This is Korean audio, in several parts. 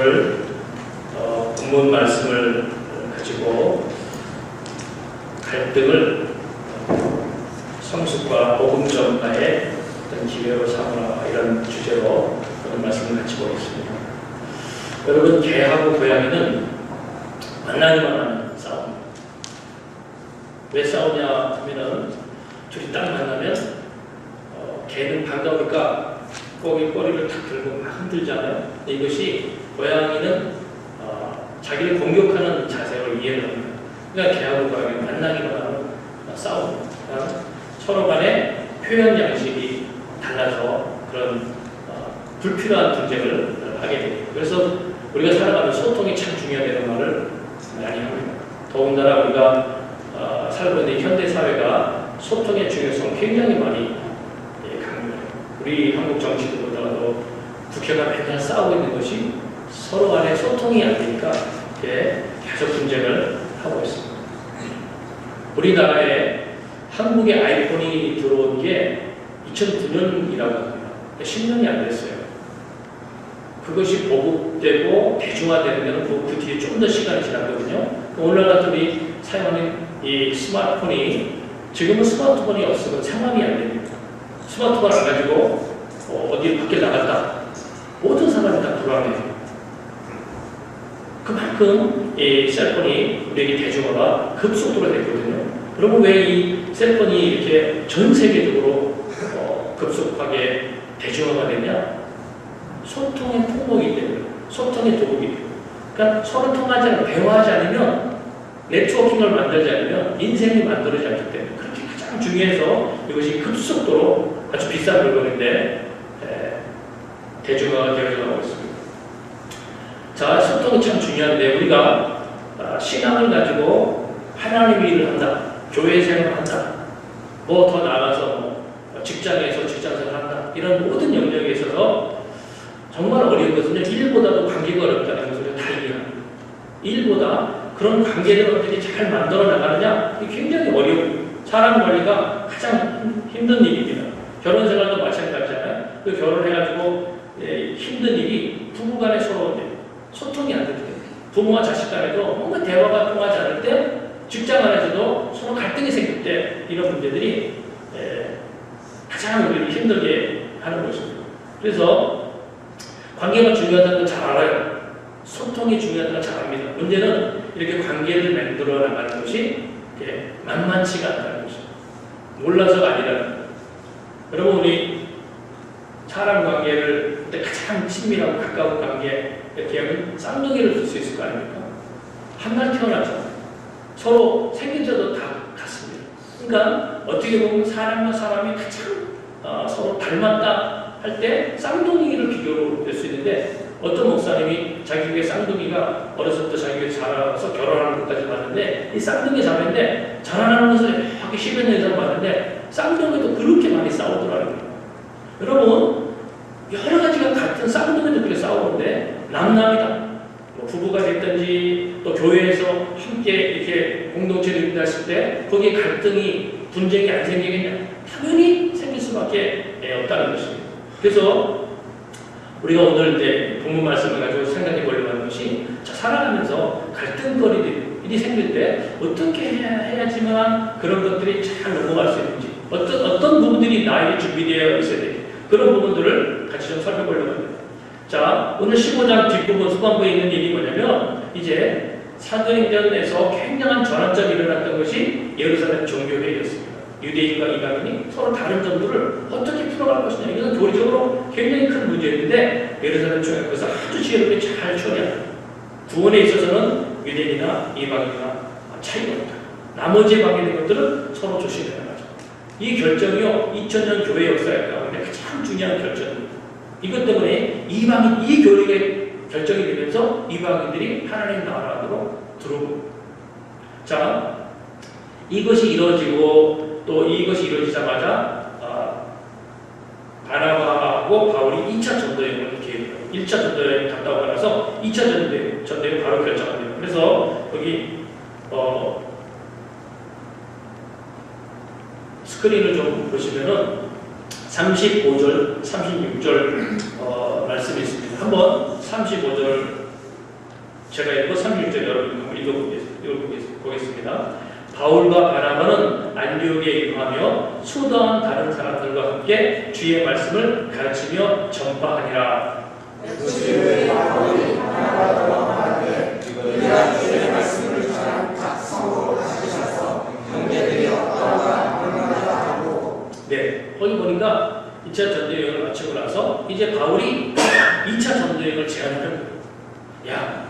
오늘 본문 말씀을 가지고 갈등을 성숙과 복음 전파의 어떤 기회로 삼으라, 이런 주제로 오늘 말씀을 같이 보겠습니다. 여러분, 개하고 고양이는 만나기만 하는 싸움. 왜 싸우냐 하면은 둘이 딱 만나면 개는 반가우니까 거기 꼬리를 탁 들고 막 흔들잖아요. 이것이 고양이는 자기를 공격하는 자세로 이해를 합니다. 그러니까 개하고 고양이는 만나기만 하는 싸움입니다. 서로 간에 표현 양식이 달라서 그런 불필요한 분쟁을 하게 됩니다. 그래서 우리가 살아가면서 소통이 참 중요하다는 말을 많이 합니다. 더군다나 우리가 살고 있는 현대 사회가 소통의 중요성 굉장히 많이 강조해요. 우리 한국 정치도 보다가도 국회가 맨날 싸우고 있는 것이 서로 간에 소통이 안 되니까 계속 분쟁을 하고 있습니다. 우리나라에 한국의 아이폰이 들어온 게 2009년이라고 합니다. 10년이 안 됐어요. 그것이 보급되고 대중화되는 데는 그 뒤에 좀 더 시간이 지났거든요. 오늘날 같은 우리 사용하는 이 스마트폰이, 지금은 스마트폰이 없으면 상황이 안 됩니다. 스마트폰을 안 가지고 어디 밖에 나갔다, 모든 사람이 다 불안해요. 그만큼 이 셀폰이 우리에게 대중화가 급속도로 됐거든요. 그러면 왜 이 셀폰이 이렇게 전 세계적으로 급속하게 대중화가 되냐? 소통의 통로이기 때문에, 소통의 도구이기 때문에. 그러니까 서로 통하지 않으면, 대화하지 않으면, 네트워킹을 만들지 않으면 인생이 만들어지지 않기 때문에, 그렇게 가장 중요해서 이것이 급속도로 아주 비싼 물건인데 대중화가 되어가고 있습니다. 자, 소통이 참 중요한데, 우리가 신앙을 가지고 하나님의 일을 한다, 교회 생활을 한다, 뭐 더 나아가서 직장에서 직장생활을 한다, 이런 모든 영역에 있어서 정말 어려운 것은 일보다도 관계가 어렵다는 것을 다 이해합니다. 일보다 그런 관계를 어떻게 잘 만들어 나가느냐, 이게 굉장히 어려운, 사람 관리가 가장 힘든 일입니다. 결혼 생활도 마찬가지잖아요. 그 결혼해가지고 힘든 일이 부부간에 서로 소통이 안 될 때, 부모와 자식 간에도 뭔가 대화가 통하지 않을 때, 직장 안에서도 서로 갈등이 생길 때, 이런 문제들이 가장 우리를 힘들게 하는 것입니다. 그래서 관계가 중요하다는 걸 잘 알아요. 소통이 중요하다는 걸 잘 압니다. 문제는 이렇게 관계를 만들어 나가는 것이 만만치가 않다는 것입니다. 몰라서가 아니라는 거예요. 여러분, 우리 사람 관계를 가장 친밀하고 가까운 관계, 이렇게 하면 쌍둥이를 둘 수 있을 거 아닙니까? 한 날 태어나죠. 서로 생긴자도 다 같습니다. 그러니까 어떻게 보면 사람과 사람이 가장 서로 닮았다 할 때 쌍둥이를 비교로 될 수 있는데, 어떤 목사님이 자기 교회 쌍둥이가 어렸을 때부터 자기 교회 자라서 결혼하는 것까지 봤는데, 이 쌍둥이 자매인데 자라나는 것을 이렇게 10여 년 이상 봤는데 쌍둥이도 그렇게 많이 싸우더라고요. 여러분, 여러 가지가 같은 쌍둥이도 그렇게 싸우는데 남남이다. 뭐 부부가 됐든지 또 교회에서 함께 이렇게 공동체를 일했을 때 거기에 갈등이, 분쟁이 안 생기겠냐? 당연히 생길 수밖에 없다는 것입니다. 그래서 우리가 오늘 이제 본문 말씀을 가지고 생각해 보려고 하는 것이, 살아가면서 갈등거리들이 생길 때 어떻게 해야지만 그런 것들이 잘 넘어갈 수 있는지, 어떤 부분들이 나에게 준비되어 있어야 되는지, 그런 부분들을 같이 좀 살펴보려고 합니다. 자, 오늘 15장 뒷부분 후반부에 있는 일이 뭐냐면, 이제 사도행전에서 굉장한 전환점이 일어났던 것이 예루살렘 종교회의였습니다. 유대인과 이방인이 서로 다른 점들을 어떻게 풀어갈 것이냐, 이건 교리적으로 굉장히 큰 문제였는데 예루살렘 총회가 그것을 아주 지혜롭게 잘 처리합니다. 구원에 있어서는 유대인이나 이방인이나 차이가 없다. 나머지 방에 있는 것들은 서로 조심해야 하죠. 이 결정이요, 2000년 교회 역사에 가운데 가장 중요한 결정입니다. 이것 때문에 이 교리의 결정이 되면서 이방인들이 하나님 나라 안으로 들어오고, 자, 이것이 이루어지고 또 이것이 이루어지자마자 바나바하고 바울이 2차 전도여행을 계획해요. 1차 전도여행 갔다 오고 나서 2차 전도여행 바로 결정합니다. 그래서 여기 스크린을 좀 보시면은 35절, 36절 말씀이 있습니다. 한번 35절 제가 읽고 36절 여러분 한번 읽어보겠습니다. 바울과 바나바는 안디옥에 이르하며 수도한 다른 사람들과 함께 주의 말씀을 가르치며 전파하니라. 네, 거기 보니까 2차 전도여행을 마치고 나서 이제 바울이 2차 전도여행을 제안하는 거예요. 야,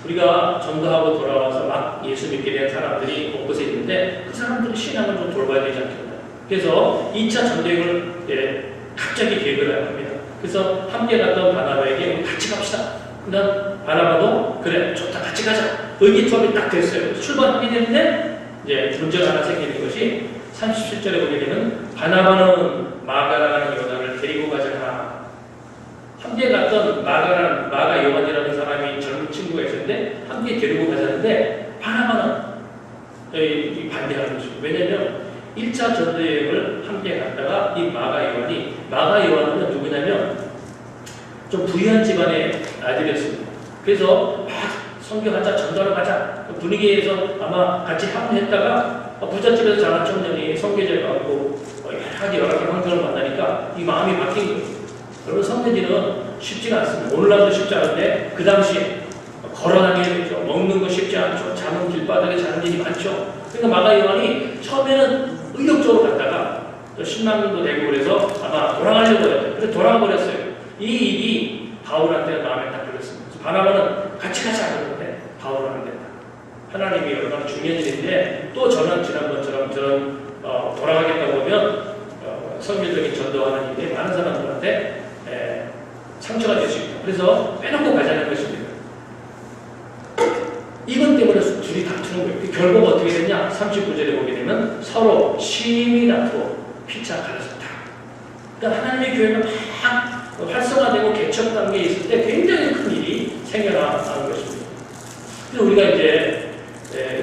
우리가 전도하고 돌아와서 막 예수 믿게 된 사람들이 곳곳에 있는데 그 사람들의 신앙을 좀 돌봐야 되지 않겠나. 그래서 2차 전도여행을 갑자기 계획을 합니다. 그래서 함께 갔던 바나바에게 우리 같이 갑시다. 그다음 바나바도 그래 좋다 같이 가자. 의기투합이 딱 됐어요. 출발하게 됐는데 이제 문제가 하나 생기는 것이 37절에 보게 되면 바나바는 마가라는 요한을 데리고 가잖아. 함께 갔던 마가 요한이라는 사람이 젊은 친구가 있었는데 함께 데리고 가자는데 바나바는 반대하는 것이죠. 왜냐하면 1차 전도여행을 함께 갔다가 이 마가 요한은 누구냐면 좀 부유한 집안의 아들이었습니다. 그래서 선교하자 전도하러 가자 분위기에서 아마 같이 합류했다가 부잣집에서 자란 청년이 선교제를 받고 여러 가지 환경을 만나니까 이 마음이 바뀐 거예요. 여러분 선교지는 쉽지가 않습니다. 오늘날도 쉽지 않은데 그 당시에 걸어다니는 거죠. 먹는 거 쉽지 않죠. 잠은 길바닥에 자는 일이 많죠. 그러니까 마가 요한이 처음에는 의욕적으로 갔다가 신망도 되고 그래서 아마 돌아가려고 했어요. 그래서 돌아가 버렸어요. 이 일이 바울한테 마음에 딱 걸렸습니다. 바나바는 같이 가자 그러는데 바울은 안 된다. 하나님이 얼마나 중요한 일인데 또 저는 지난번처럼 돌아가겠다고 하면 선교적인 전도하는 일에 많은 사람들한테 상처가 될 수 있다. 그래서 빼놓고 가자는 것입니다. 이것 때문에 둘이 다투는 거예요. 결국 어떻게 됐냐? 39절에 보게 되면 서로 심히 다투어 피차 갈라졌다. 그러니까 하나님의 교회가 막 활성화되고 개척 단계에 있을 때 굉장히 큰 일이 생겨나는 것입니다. 그래서 우리가 이제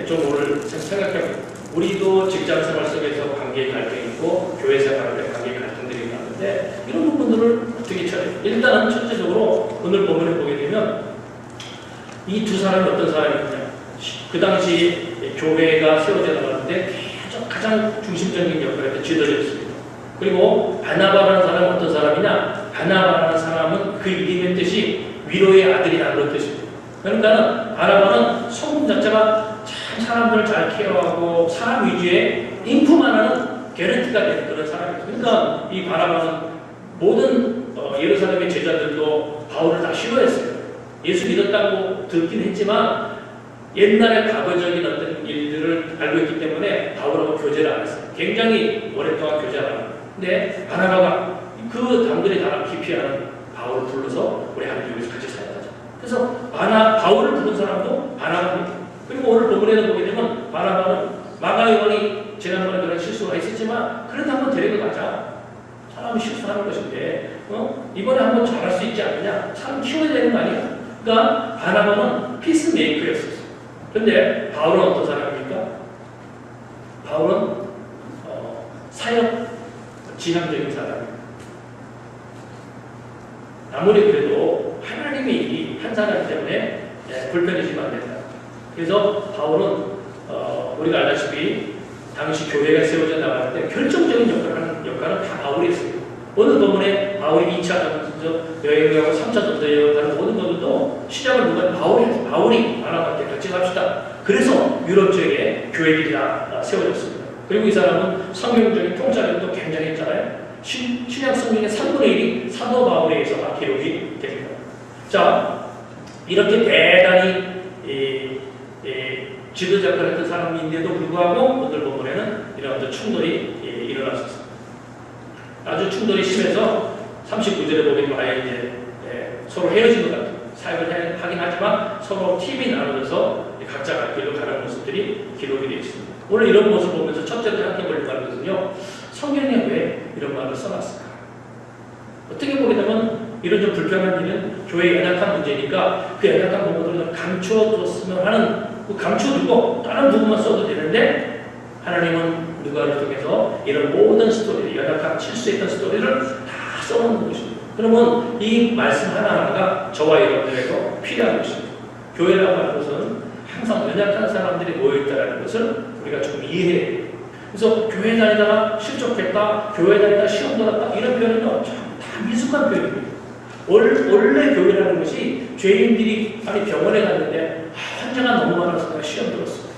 좀 오늘 생각해보면 우리도 직장 생활 속에서 관계 갈등이 있고 교회 생활에 관계 갈등들이 나는데 이런 부분들을 어떻게 처리해요? 일단은 첫째적으로 오늘 본문을 보게 되면 이 두 사람이 어떤 사람이냐? 그 당시 교회가 세워져 나가는데 가장 중심적인 역할을 했던 지도자였습니다. 그리고 바나바라는 사람은 어떤 사람이냐? 바나바라는 사람은 그 이름의 뜻이 위로의 아들이라는 그런 뜻입니다. 그러니까 바나바는 성품 자체가 참 사람들을 잘 케어하고 사람 위주의 인품하는 개런티가 되는 그런 사람이에요. 그러니까 이 바나바는 모든 예루살렘의 제자들도 바울을 다 싫어했어요. 예수 믿었다고 듣긴 했지만 옛날에 과거적인 어떤 일들을 알고 있기 때문에 바울하고 교제를 안 했어요. 굉장히 오랫동안 교제를 안 했어요. 근데 바나바가 그 당들이 다 기피하는 바울을 불러서 우리 하나님 여기서 같이 살아가자. 그래서 바울을 부른 사람도 바나바입니다. 그리고 오늘 본문에도 보게 되면 바나바는 마가 요한이 지난번에 그런 실수가 있었지만 그래도 한번 데리고 가자. 사람이 실수하는 것인데 이번에 한번 잘할 수 있지 않느냐. 사람 키워야 되는 거 아니야. 그러니까 바나바는 피스메이커였어요. 그런데 바울은 어떤 사람입니까? 바울은 사역 지향적인 사람입니다. 아무리 그래도 하나님이 한 사람 때문에 불편해지면 안 된다. 그래서 바울은 우리가 알다시피 당시 교회가 세워져 나갈 때 결정적인 역할은 다 바울이 했습니다. 오늘 본문에 바울이 2차 여행을 하고 3차 전도여행을 하는 모든 것들도 시작을 누가 바울이 바나바한테 같이 갑시다. 그래서 유럽 지역에 교회들이 다 세워졌습니다. 그리고 이 사람은 성경적인 통찰력도 굉장했잖아요. 신약 성경의 3분의 1이 사도 바울에 의해서 기록이 됩니다. 자, 이렇게 대단히 지도자 역할을 했던 사람인데도 불구하고 오늘 본문에는 이런 어떤 충돌이 일어났었습니다. 아주 충돌이 심해서 39절에 보게 되면 아예 이제 서로 헤어진 것 같아요. 사역을 하긴 하지만 서로 팀이 나눠져서 각자 갈 길로 가는 모습들이 기록이 되어 있습니다. 오늘 이런 모습을 보면서 첫째로 생각해 보려고 하거든요. 성경에 왜 이런 말을 써놨을까? 어떻게 보게 되면 이런 좀 불편한 일은 교회의 연약한 문제니까 그 연약한 부분들을 감추어뒀으면 하는 그 감추어두고 다른 부분만 써도 되는데 하나님은 누가를 통해서 이런 모든 스토리, 연약한 실수했던 스토리를 다 써놓는 것입니다. 그러면 이 말씀 하나하나가 저와 여러분들에게 필요한 것입니다. 교회라고 하는 것은 항상 연약한 사람들이 모여있다는 것을 우리가 좀 이해해야 돼요. 그래서 교회 다니다가 실족했다, 교회 다니다가 시험 들었다 이런 표현은 다 미숙한 표현입니다. 원래 교회라는 것이 죄인들이 병원에 갔는데 환자가 너무 많아서 내가 시험 들었어.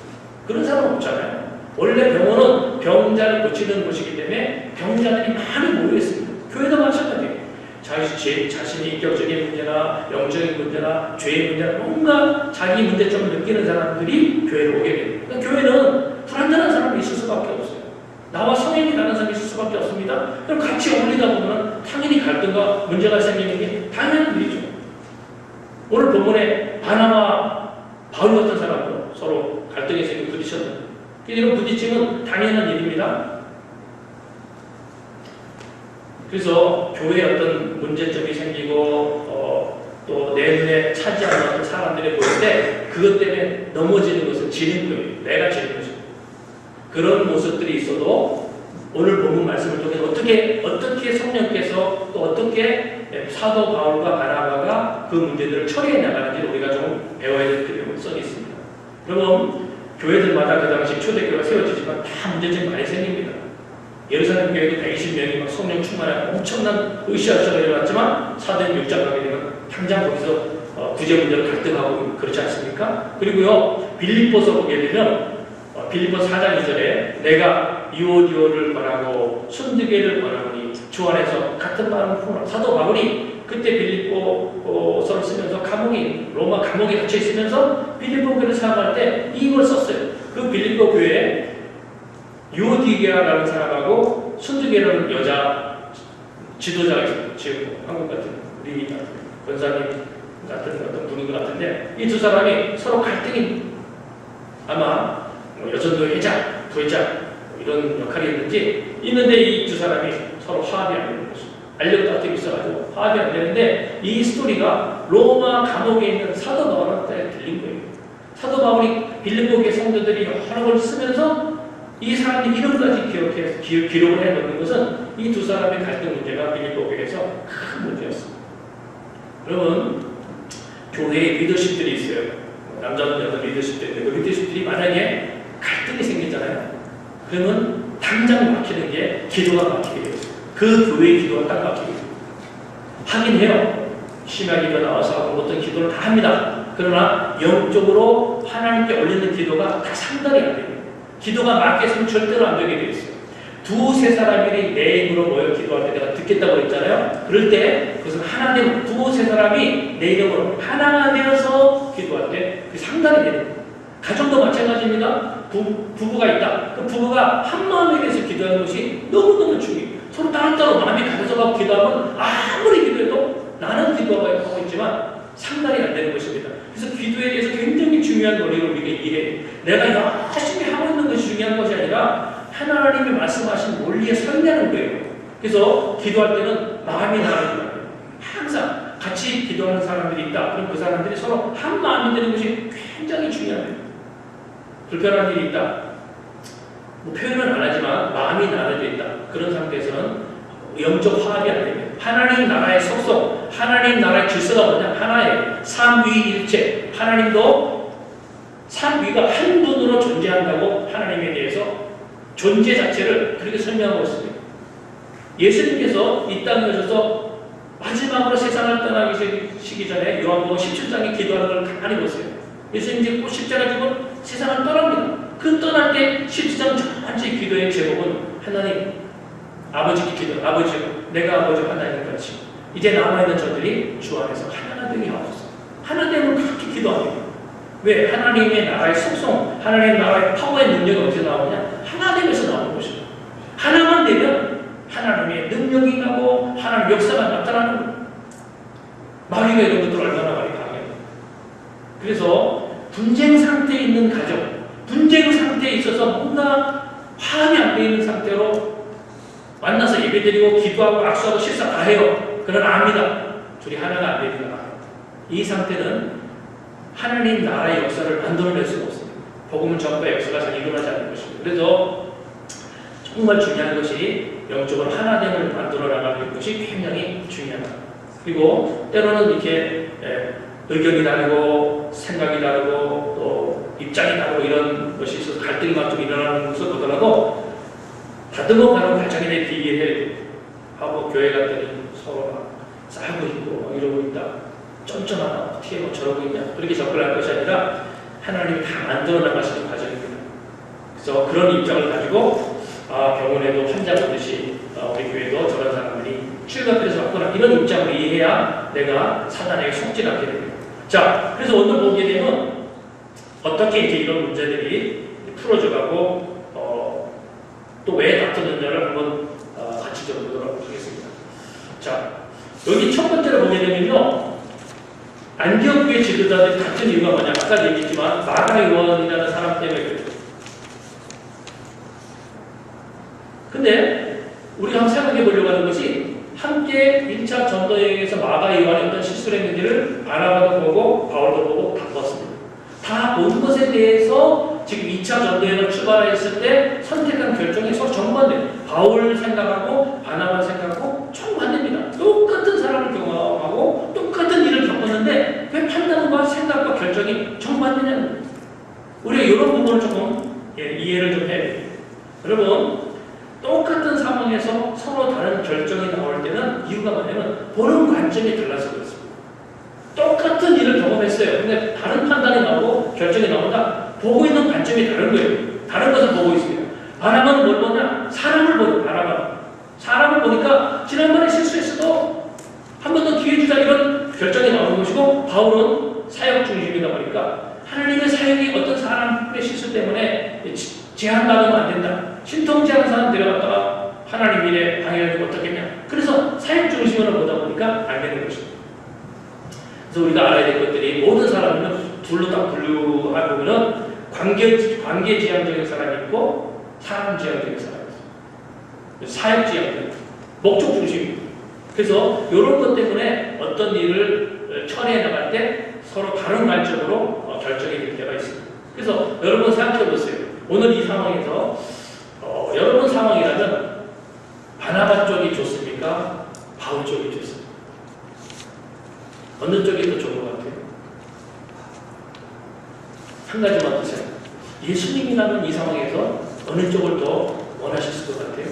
그런 사람은 없잖아요. 원래 병원은 병자를 고치는 곳이기 때문에 병자들이 많이 모여있습니다. 교회도 마찬가지예요. 자신이 인격적인 문제나 영적인 문제나 죄의 문제나 뭔가 자기 문제점을 느끼는 사람들이 교회로 오게 됩니다. 그러니까 교회는 불완전한 사람이 있을 수밖에 없어요. 나와 성향이 다른 사람이 있을 수밖에 없습니다. 그럼 같이 어울리다 보면 당연히 갈등과 문제가 생기는 게 당연한 일이죠. 오늘 본문에 바나바와 바울 같은 사람도 서로 갈등이 생기고 부딪혔는데 이런 부딪힘은 당연한 일입니다. 그래서 교회에 어떤 문제점이 생기고 또 내 눈에 차지하는 어떤 사람들이 보일 때 그것 때문에 넘어지는 것은 지는 거예요. 내가 지는 것입니다. 그런 모습들이 있어도 오늘 본문 말씀을 통해 어떻게 성령께서 또 어떻게 사도 바울과 바나바가 그 문제들을 처리해 나가는지 우리가 좀 배워야 될 필요성이 있습니다. 여러분 교회들마다 그 당시 초대교회가 세워지지만 다 문제점이 많이 생깁니다. 예루살렘 교회도 120명이 막 성령 충만한 엄청난 으쌰으쌰가 일어났지만 사도행 6장 가게 되면 당장 거기서 구제 문제로 갈등하고 그렇지 않습니까? 그리고요 빌립보서 보게 되면 빌립보 4장 2절에 내가 유오디오를 권하고 순두개를 권하니 주 안에서 같은 마음을 품으라. 사도 바울이 그때 빌립보서를 쓰면서 로마 감옥에 갇혀 있으면서 빌립보 교회를 사용할 때 이걸 썼어요. 그 빌립보 교회에 유오디게라는 사람하고 순두개라는 여자 지도자가 있어요. 지금 한국 같은 우리 권사님 같은 어떤 분인 것 같은데 이 두 사람이 서로 갈등이 아마 여전도 회장, 부회장 이런 역할이 있는데 이 두 사람이 서로 화합이 안 되는 것입니다. 알력 다툼이 있어가지고 화합이 안 되는데 이 스토리가 로마 감옥에 있는 사도 바울한테 들린 거예요. 사도 바울이 빌립보교의 성도들이 여러 걸 쓰면서 이 사람들이 이름까지 기록을 해놓는 것은 이 두 사람의 갈등 문제가 빌립보교에서 큰 문제였습니다. 여러분 교회에 리더십들이 있어요. 남자든 여자 리더십들이 있는데 그 리더십들이 만약에 갈등이 생기잖아요. 그러면 당장 막히는 게 기도가 막히게 돼요. 그 교회의 기도가 딱 막히게 돼요. 하긴 해요. 심야기도 나와서 하고 어떤 기도를 다 합니다. 그러나 영적으로 하나님께 올리는 기도가 다 상달이 안 돼요. 기도가 맞겠으면 절대로 안 되게 되어 있어요. 두세 사람이 내 입으로 모여 기도할 때 내가 듣겠다고 했잖아요. 그럴 때 그것은 하나님 두세 사람이 내 이름으로 하나가 되어서 기도할 때 그 상달이 되는 거예요. 가정도 마찬가지입니다. 부부가 있다. 그 부부가 한 마음에 대해서 기도하는 것이 너무너무 중요해요. 서로 따로따로 마음이 가져가고 기도하면 아무리 기도해도 나는 기도하고 있지만 상달이 안 되는 것입니다. 그래서 기도에 대해서 굉장히 중요한 논리를 우리가 이해해요. 내가 열심히 하고 있는 것이 중요한 것이 아니라 하나님이 말씀하신 논리에 설명하는 거예요. 그래서 기도할 때는 마음이 나가는 거예요. 항상 같이 기도하는 사람들이 있다. 그럼 그 사람들이 서로 한 마음이 되는 것이 굉장히 중요합니다. 불편한 일이 있다. 표현은 안 하지만 마음이 나눠져 있다. 그런 상태에서는 영적 화합이 안 됩니다. 하나님 나라의 속성, 하나님 나라의 질서가 뭐냐? 하나의 삼위일체. 하나님도 삼위가 한 분으로 존재한다고 하나님에 대해서 존재 자체를 그렇게 설명하고 있습니다. 예수님께서 이 땅에 오셔서 마지막으로 세상을 떠나시기 전에 요한복음 17장에 기도하는 걸 가만히 보세요. 예수님 이제 곧 십자가 지고 세상을 떠납니다. 그 떠날 때 17장 전체 기도의 제목은 하나님 아버지께 기도, 아버지 내가 아버지 하나님 같이 이제 남아있는 저들이 주 안에서 하나가 되게 하옵소서. 하나 되면 그렇게 기도합니다. 왜? 하나님의 나라의 속성, 하나님의 나라의 파워의 능력이 어디서 나오냐? 하나 되면서 나오는 것이죠. 하나만 되면 하나님의 능력이 나고 하나님의 역사가 나타나는 거예요. 마귀가 이런 것들 얼마나 많이 강해요. 그래서 분쟁 상태에 있는 가정, 분쟁 상태에 있어서 뭔가 화합이 안 되어 있는 상태로 만나서 예배드리고 기도하고 악수하고 실사 다 해요. 그러나 압니다. 둘이 하나가 안 됩니다. 이 상태는 하나님 나라의 역사를 만들어낼 수가 없습니다. 복음은 전과 역사가 잘 일어나지 않는 것입니다. 그래서 정말 중요한 것이 영적으로 하나됨을 만들어 나가는 것이 굉장히 중요합니다. 그리고 때로는 이렇게 의견이 다르고 생각이 다르고 또 입장이 다르고 이런 것이 있어서 갈등이 막 좀 일어나는 것을 보더라도 다듬어 가는 과정에 대해 비교해 하고 교회 갔더니 서로 막 싸우고 있고 막 이러고 있다. 쫀쫀하다. 어떻게 뭐 저러고 있냐. 그렇게 접근할 것이 아니라 하나님이 다 만들어 나가시는 과정입니다. 그래서 그런 입장을 가지고 병원에도 환자 보듯이 우리 교회도 저런 사람들이 치유받기에서 왔구나. 이런 입장을 이해해야 내가 사단에게 속지 않게 됩니다. 자, 그래서 오늘 보게 되면 어떻게 이제 이런 문제들이 풀어져가고 또 왜 다투는지를 한번 같이 좀 보도록 하겠습니다. 자, 여기 첫 번째로 보게 되면요. 안디옥 교회 지도자들이 다툰 이유가 뭐냐? 아까 얘기했지만 마가 의원이라는 사람 때문에 그랬죠. 근데 우리가 한번 생각해 보려고 하는 것이 함께 1차 전도여행에서 마가 의원이 어떤 실수를 했는지를 바나바도 보고 바울도 보고 다 보았습니다. 다 본 것에 대해서 지금 2차 전도여행을 출발했을 때 선택한 결정이 서로 정반대예요. 바울 생각하고 바나바 생각하고 정반대입니다. 똑같은 사람을 경험하고 똑같은 일을 겪었는데 왜 판단과 생각과 결정이 정반대냐는 거예요. 우리가 이런 부분을 조금 이해를 좀 해야 돼요. 여러분 똑같은 상황에서 서로 다른 결정이 나올 때는 이유가 뭐냐면 보는 관점이 달라서 그렇습니다. 똑같은 일을 경험했어요. 근데 다른 판단이 나오고 결정이 나온다. 보고 있는 관점이 다른 거예요. 다른 것을 보고 있습니다. 바나바는 뭘 보냐? 사람을 보는 바나바는. 사람을 보니까 지난번에 실수했어도 한 번 더 기회 주자 이런 결정이 나오는 것이고 바울은 사역 중심이다 보니까 하나님의 사역이 어떤 사람의 실수 때문에 제한받으면 안 된다. 신통제한 사람 데려갔다가 하나님 일에 방해를 어떻겠냐. 그래서 사역 중심으로 보다 보니까 안 되는 것입니다. 그래서 우리가 알아야 될 것들이 모든 사람은 둘로 딱 분류해보면 관계지향적인 사람이 있고 사람지향적인 사람이 있습니다. 사역지향적인 목적 중심입니다. 그래서 이런 것 때문에 어떤 일을 처리해 나갈 때 서로 다른 관점으로 결정이 될 때가 있습니다. 그래서 여러분 생각해 보세요. 오늘 이 상황에서 여러분 상황이라면 바나바 쪽이 좋습니까? 바울 쪽이 좋습니까? 어느 쪽이 더 좋은 것 같아요? 한 가지만 드세요. 예수님이라면 이 상황에서 어느 쪽을 더 원하셨을 것 같아요?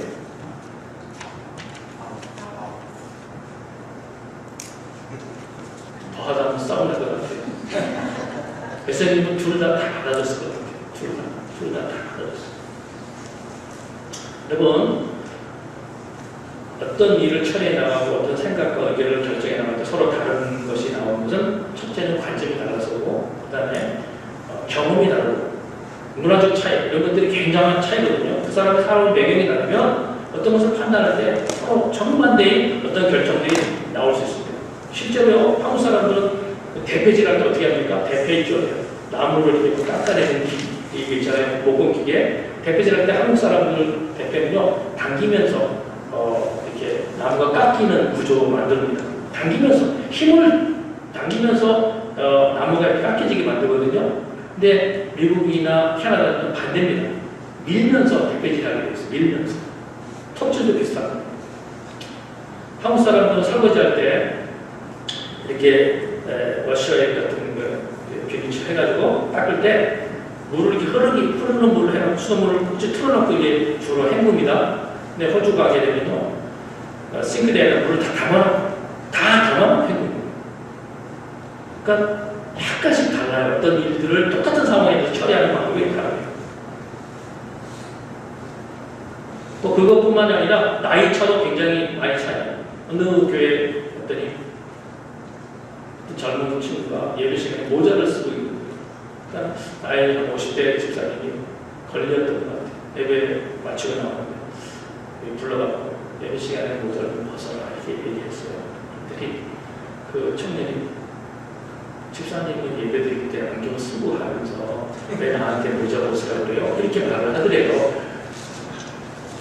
더 하자면 싸움 날 것 같아요. 예수님은 둘 다 받아줬을 것 같아요. 둘 다 받아줬어요. 여러분, 어떤 일을 처리해 나가고 어떤 생각과 의견을 결정해 나갈 때 서로 다른 것이 나오는 것은 첫째는 관점이 달라서고 그 다음에 경험이 다르고 문화적 차이 이런 것들이 굉장한 차이거든요. 그 사람의 살아온 배경이 다르면 어떤 것을 판단할 때 서로 정반대의 어떤 결정들이 나올 수 있습니다. 실제로요, 한국 사람들은 대패질할 때 어떻게 합니까? 대패질을 해요. 나무를 이렇게 깎아내는 이게 있잖아요. 목공 기계. 대패질할 때 한국 사람들 대패는요, 당기면서 이렇게 나무가 깎이는 구조로 만듭니다. 당기면서 힘을 당기면서 나무가 이렇게 깎여지게 만들거든요. 근데 미국이나 캐나다는 반대입니다. 밀면서 대패질하게 되어 있어요. 밀면서. 톱질도 비슷합니다. 한국 사람들은 설거지할 때 이렇게 워셔액 같은 거 이렇게 해가지고 닦을 때 물을 이렇게 흐르는 물을 해놓고 수돗물을 꼭지 틀어놓고 이제 주로 헹굽니다. 근데 호주 가게 되면요, 싱크대에다 물을 다 담아놓고 헹굽니다. 그러니까 약간씩 달라요. 어떤 일들을 똑같은 상황에서 처리하는 방법이 다릅니다. 또 그것뿐만이 아니라 나이 차도 굉장히 많이 차요. 어느 교회에 갔더니 젊은 친구가 예배 시간에 모자를 쓰고 있는 거예요. 그러니까 나이 한 50대 집사님이 걸렸던 것 같아요. 예배 마치고 나왔는데 불러가고 예배 시간에 모자를 벗어라 이렇게 얘기했어요. 그랬더니 그 청년이 집사님은 예배 드릴 때 안경 쓰고 하면서 왜 나한테 모자 벗으라고 그래요? 이렇게 말을 하더래요.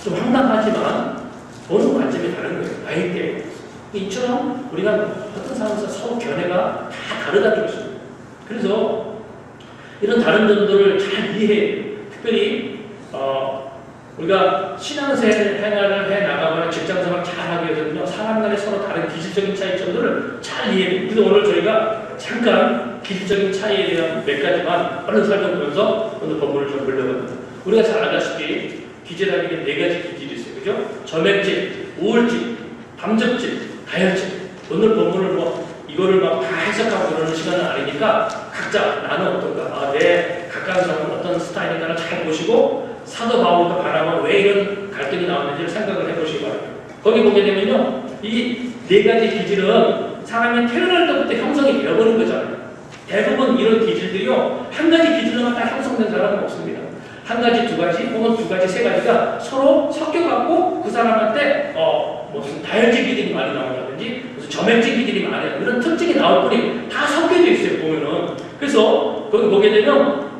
좀 황당하지만 보는 관점이 다른 거예요. 나이 때. 이처럼 우리가 어떤 상황에서 서로 견해가 다 다르다는 것입니다. 그래서 이런 다른 점들을 잘 이해해요. 특별히 우리가 신앙생활을 해나가거나 직장생활을 잘 하기 위해서는요, 사람 간에 서로 다른 기질적인 차이점들을 잘 이해해요. 그래서 오늘 저희가 잠깐 기질적인 차이에 대한 몇 가지만 얼른 설명드리면서 오늘 본문을 좀 보려고 합니다. 우리가 잘 알다시피 기질이라는 게 네 가지 기질이 있어요. 그죠? 점액질, 우울질, 감정질, 다혈질. 오늘 본문을 이거를 막 다 해석하고 그러는 시간은 아니니까 각자 나는 어떤가, 내 가까운 사람은 어떤 스타일인가를 잘 보시고 사도 바울과 바나바는 왜 이런 갈등이 나왔는지를 생각을 해보시기 바랍니다. 거기 보게 되면요, 이 네 가지 기질은 사람이 태어날 때부터 형성이 되어버린 거잖아요. 대부분 이런 기질들이요, 한 가지 기질로만 다 형성된 사람은 없습니다. 한 가지, 두 가지, 혹은 두 가지, 세 가지가 서로 섞여갖고 그 사람한테 무슨 다혈질 기질이 많이 나온다든지 무슨 점액질 기질이 많이 나오는 이런 특징이 나올 뿐이 다 섞여져 있어요, 보면은. 그래서 거기 보게 되면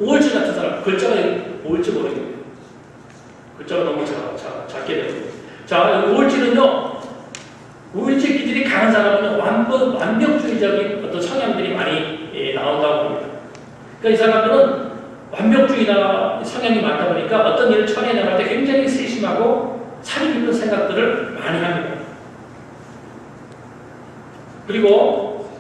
우울증 같은 사람, 글자가 우울증 모르겠네요. 글자가 너무 작게 되고. 자, 우울증은요, 우울증 기질이 강한 사람은 완벽주의적인 어떤 성향들이 많이 나온다고 합니다. 그러니까 이 사람들은 완벽주의나 성향이 많다 보니까 어떤 일을 처리해 나갈 때 굉장히 세심하고 사리 깊은 생각들을 많이 합니다. 그리고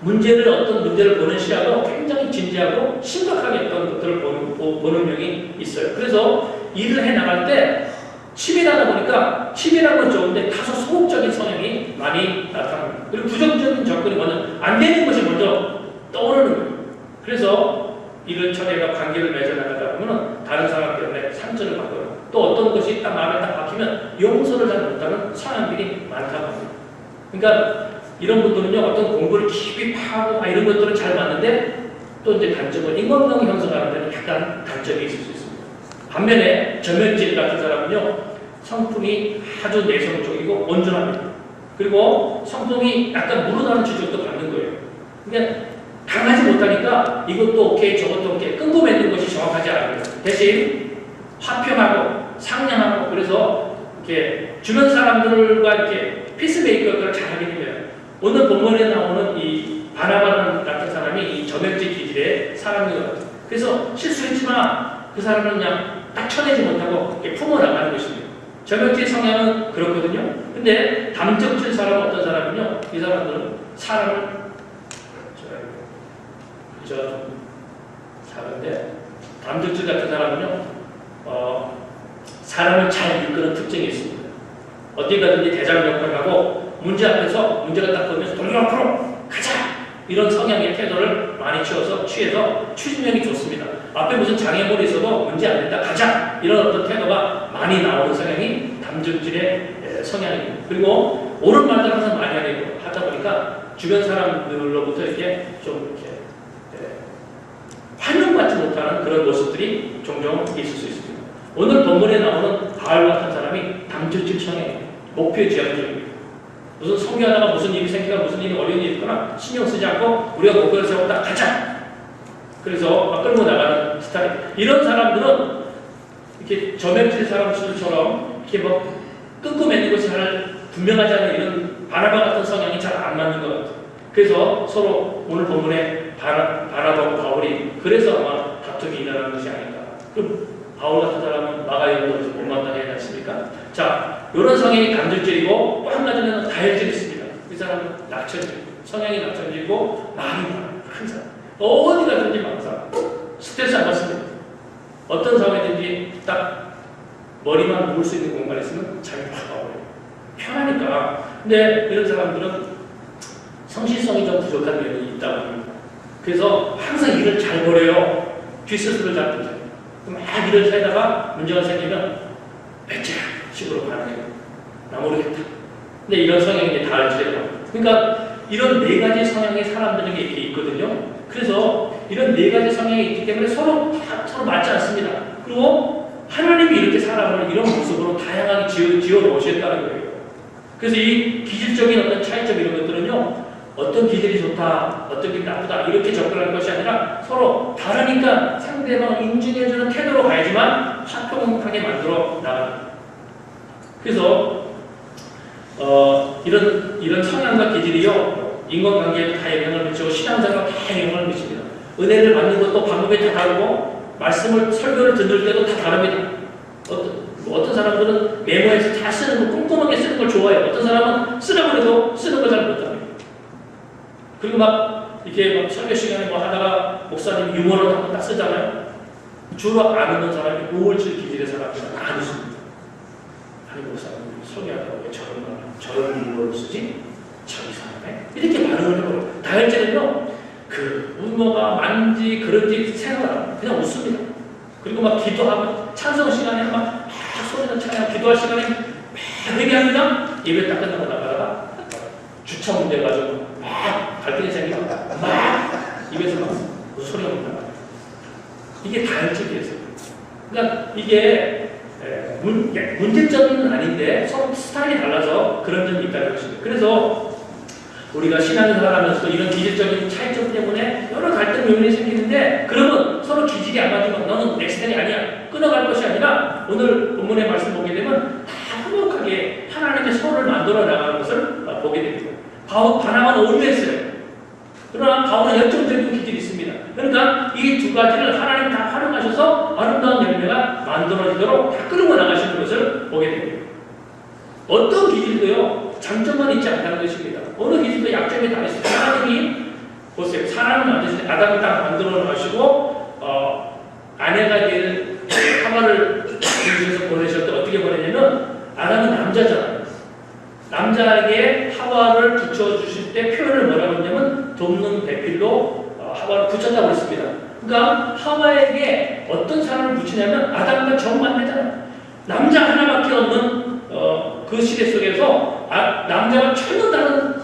어떤 문제를 보는 시야도 굉장히 진지하고 심각하게 어떤 것들을 보는 면이 있어요. 그래서 일을 해 나갈 때 치밀하다 보니까 치밀한 건 좋은데 다소 소극적인 성향이 많이 나타납니다. 그리고 부정적인 접근이 먼저 안 되는 것이 먼저 떠오르는 거예요. 그래서 일을 처리해가 관계를 맺어나가다 보면 다른 사람 때문에 상처를 받거나 또 어떤 것이 딱 마음에 딱 박히면 용서를 잘 못하는 성향들이 많다고 합니다. 그러니까 이런 분들은요, 어떤 공부를 깊이 파고 이런 것들은 잘 맞는데 또 이제 단점은 인간관계 형성하는 데는 약간 단점이 있을 수 있습니다. 반면에 점액질 같은 사람은요, 성품이 아주 내성적이고 온순합니다. 그리고 성품이 약간 무르다는 지적도 받는 거예요. 그러니까 강하지 못하니까 이것도 오케이 저것도 오케이 끈고 맺는 것이 정확하지 않습니다. 대신 화평하고 상냥하고 그래서 이렇게 주변 사람들과 이렇게 피스메이커를 잘하게 됩니다. 오늘 본문에 나오는 이 바나바 같은 사람이 이 점액질 기질의 사람인 것 같아요. 그래서 실수했지만 그 사람은 그냥 딱 쳐내지 못하고 이렇게 품어나가는 것입니다. 점액질 성향은 그렇거든요. 근데 담적질 사람은 어떤 사람은요, 이 사람들은 사람을 작은데 담적질 같은 사람은요, 사람을 잘 이끄는 특징이 있습니다. 어디 가든지 대장 역할을 하고 문제 앞에서 문제가 딱 보면서 돌려 앞으로 가자! 이런 성향의 태도를 많이 취해서 추진력이 좋습니다. 앞에 무슨 장애물이 있어도 문제 안 된다, 가자! 이런 어떤 태도가 많이 나오는 성향이 담적질의 성향입니다. 그리고 옳은 말들 항상 많이 하다 보니까 주변 사람들로부터 이렇게 좀 이렇게 환영받지 못하는 그런 모습들이 종종 있을 수 있습니다. 오늘 본문에 나오는 바울 같은 사람이 담적질 성향입니다. 목표지향적입니다. 무슨 성교하다가 무슨 일이 생기거나 무슨 일이 어려운 일이 있거나 신경 쓰지 않고 우리가 목표를 세웠다 가자! 그래서 막 끌고 나가는 스타일. 이런 사람들은 이렇게 점액질 사람들처럼 이렇게 뭐 끊고 맺는 것이 잘 분명하지 않은 이런 바나바 같은 성향이 잘 안 맞는 것 같아요. 그래서 서로 오늘 본문에 바나바하고 바울이 그래서 아마 다툼이 일어나는 것이 아닌가. 그럼 바울 같은 사람은 마가이어도 못마땅해 하지 않습니까? 자, 이런 성향이 감정질이고 또 한 가지는 다혈질이 있습니다. 이 사람은 낙천질, 성향이 낙천질이고 말이 많아요. 항상 어디 가든지 항상 스트레스 안 받습니다. 어떤 상황이든지 딱 머리만 누울 수 있는 공간에 있으면 잠이 확 와버려요. 편하니까. 근데 이런 사람들은 성실성이 좀 부족한 면이 있다고 합니다. 그래서 항상 일을 잘 버려요. 뒷스스를 잘 보세요. 막 일을 살다가 문제가 생기면 배째 식으로 반응해요. 나 모르겠다. 근데 이런 성향이 이제 다혈질이라고 합니다. 그러니까 이런 네 가지 성향의 사람들에게 이렇게 있거든요. 그래서 이런 네 가지 성향이 있기 때문에 서로 맞지 않습니다. 그리고 하나님이 이렇게 사람을 이런 모습으로 다양하게 지어 놓으셨다는 거예요. 그래서 이 기질적인 어떤 차이점 이런 것들은요, 어떤 기질이 좋다, 어떤 기질이 나쁘다 이렇게 접근하는 것이 아니라 서로 다르니까 상대방을 인정해주는 태도로 가야지만 화평하게 만들어 나갑니다. 그래서 이런 성향과 기질이요, 인간관계에도 다 영향을 미치고 신앙생활에 다 영향을 미칩니다. 은혜를 받는 것도 방법이 다 다르고 설교를 듣는 때도 다 다릅니다. 어떤 사람들은 메모해서 다 쓰는 거, 꼼꼼하게 쓰는 걸 좋아해요. 어떤 사람은 쓰라고 해도 쓰는 걸 잘 못합니다. 그리고 막 이렇게 막 설교 시간에 뭐 하다가 목사님 유머를 한번 딱 쓰잖아요. 주로 안 웃는 사람이 우울증 기질의 사람들은 안 웃습니다. 아니 목사님 설교하다가 왜 저런 유머를 쓰지? 저 이상하네? 이렇게 반응을 해버려요. 다혈질은요 그 우모가 많은지 그런지 생각 안 합니다. 그냥 웃습니다. 그리고 막 기도하고 찬송 시간에 막 소리나 찬양 기도할 시간에 막 회개합니다. 예배 딱 끝나고 나가다가 주차 문제 가지고 막 갈등이 생기고 막 입에서 막 소리가 나요. 이게 다혈질이에요. 그러니까 이게 문제점은 아닌데 서로 스타일이 달라서 그런 점이 있다는 것입니다. 그래서 우리가 신앙생활 하면서도 이런 기질적인 차이점 때문에 여러 갈등 요인이 생기는데 그러면 서로 기질이 안 맞으면 너는 내 스타일이 아니야 끊어갈 것이 아니라 오늘 본문의 말씀 보게 되면 다 화목하게 하나님의 서로를 만들어 나가는 것을 보게 됩니다. 바나바는 온유했어요. 그러나 바울은 열정적인 기질이 있습니다. 그러니까 이 두 가지를 하나님 다 활용하셔서 아름다운 열매가 만들어지도록 다 끌고 나가시는 것을 보게 됩니다. 어떤 기질도요 장점만 있지 않다는 것입니다. 어느 기질도 약점이 다 있어요. 하나님이 보세요. 사람을 만드실 때 아담을 딱 만들어 놓으시고 아내가 될 하와를 주셔서 보내실 때 어떻게 보내냐면 아담은 남자잖아요. 남자에게 하와를 붙여주실 때 표현을 뭐라고 했냐면 돕는 배필로 하와를 붙였다고 했습니다. 그러니까 하와에게 어떤 사람을 붙이냐면 아담과 정반대잖아요. 남자 하나밖에 없는 그 시대 속에서 남자와 전혀 다른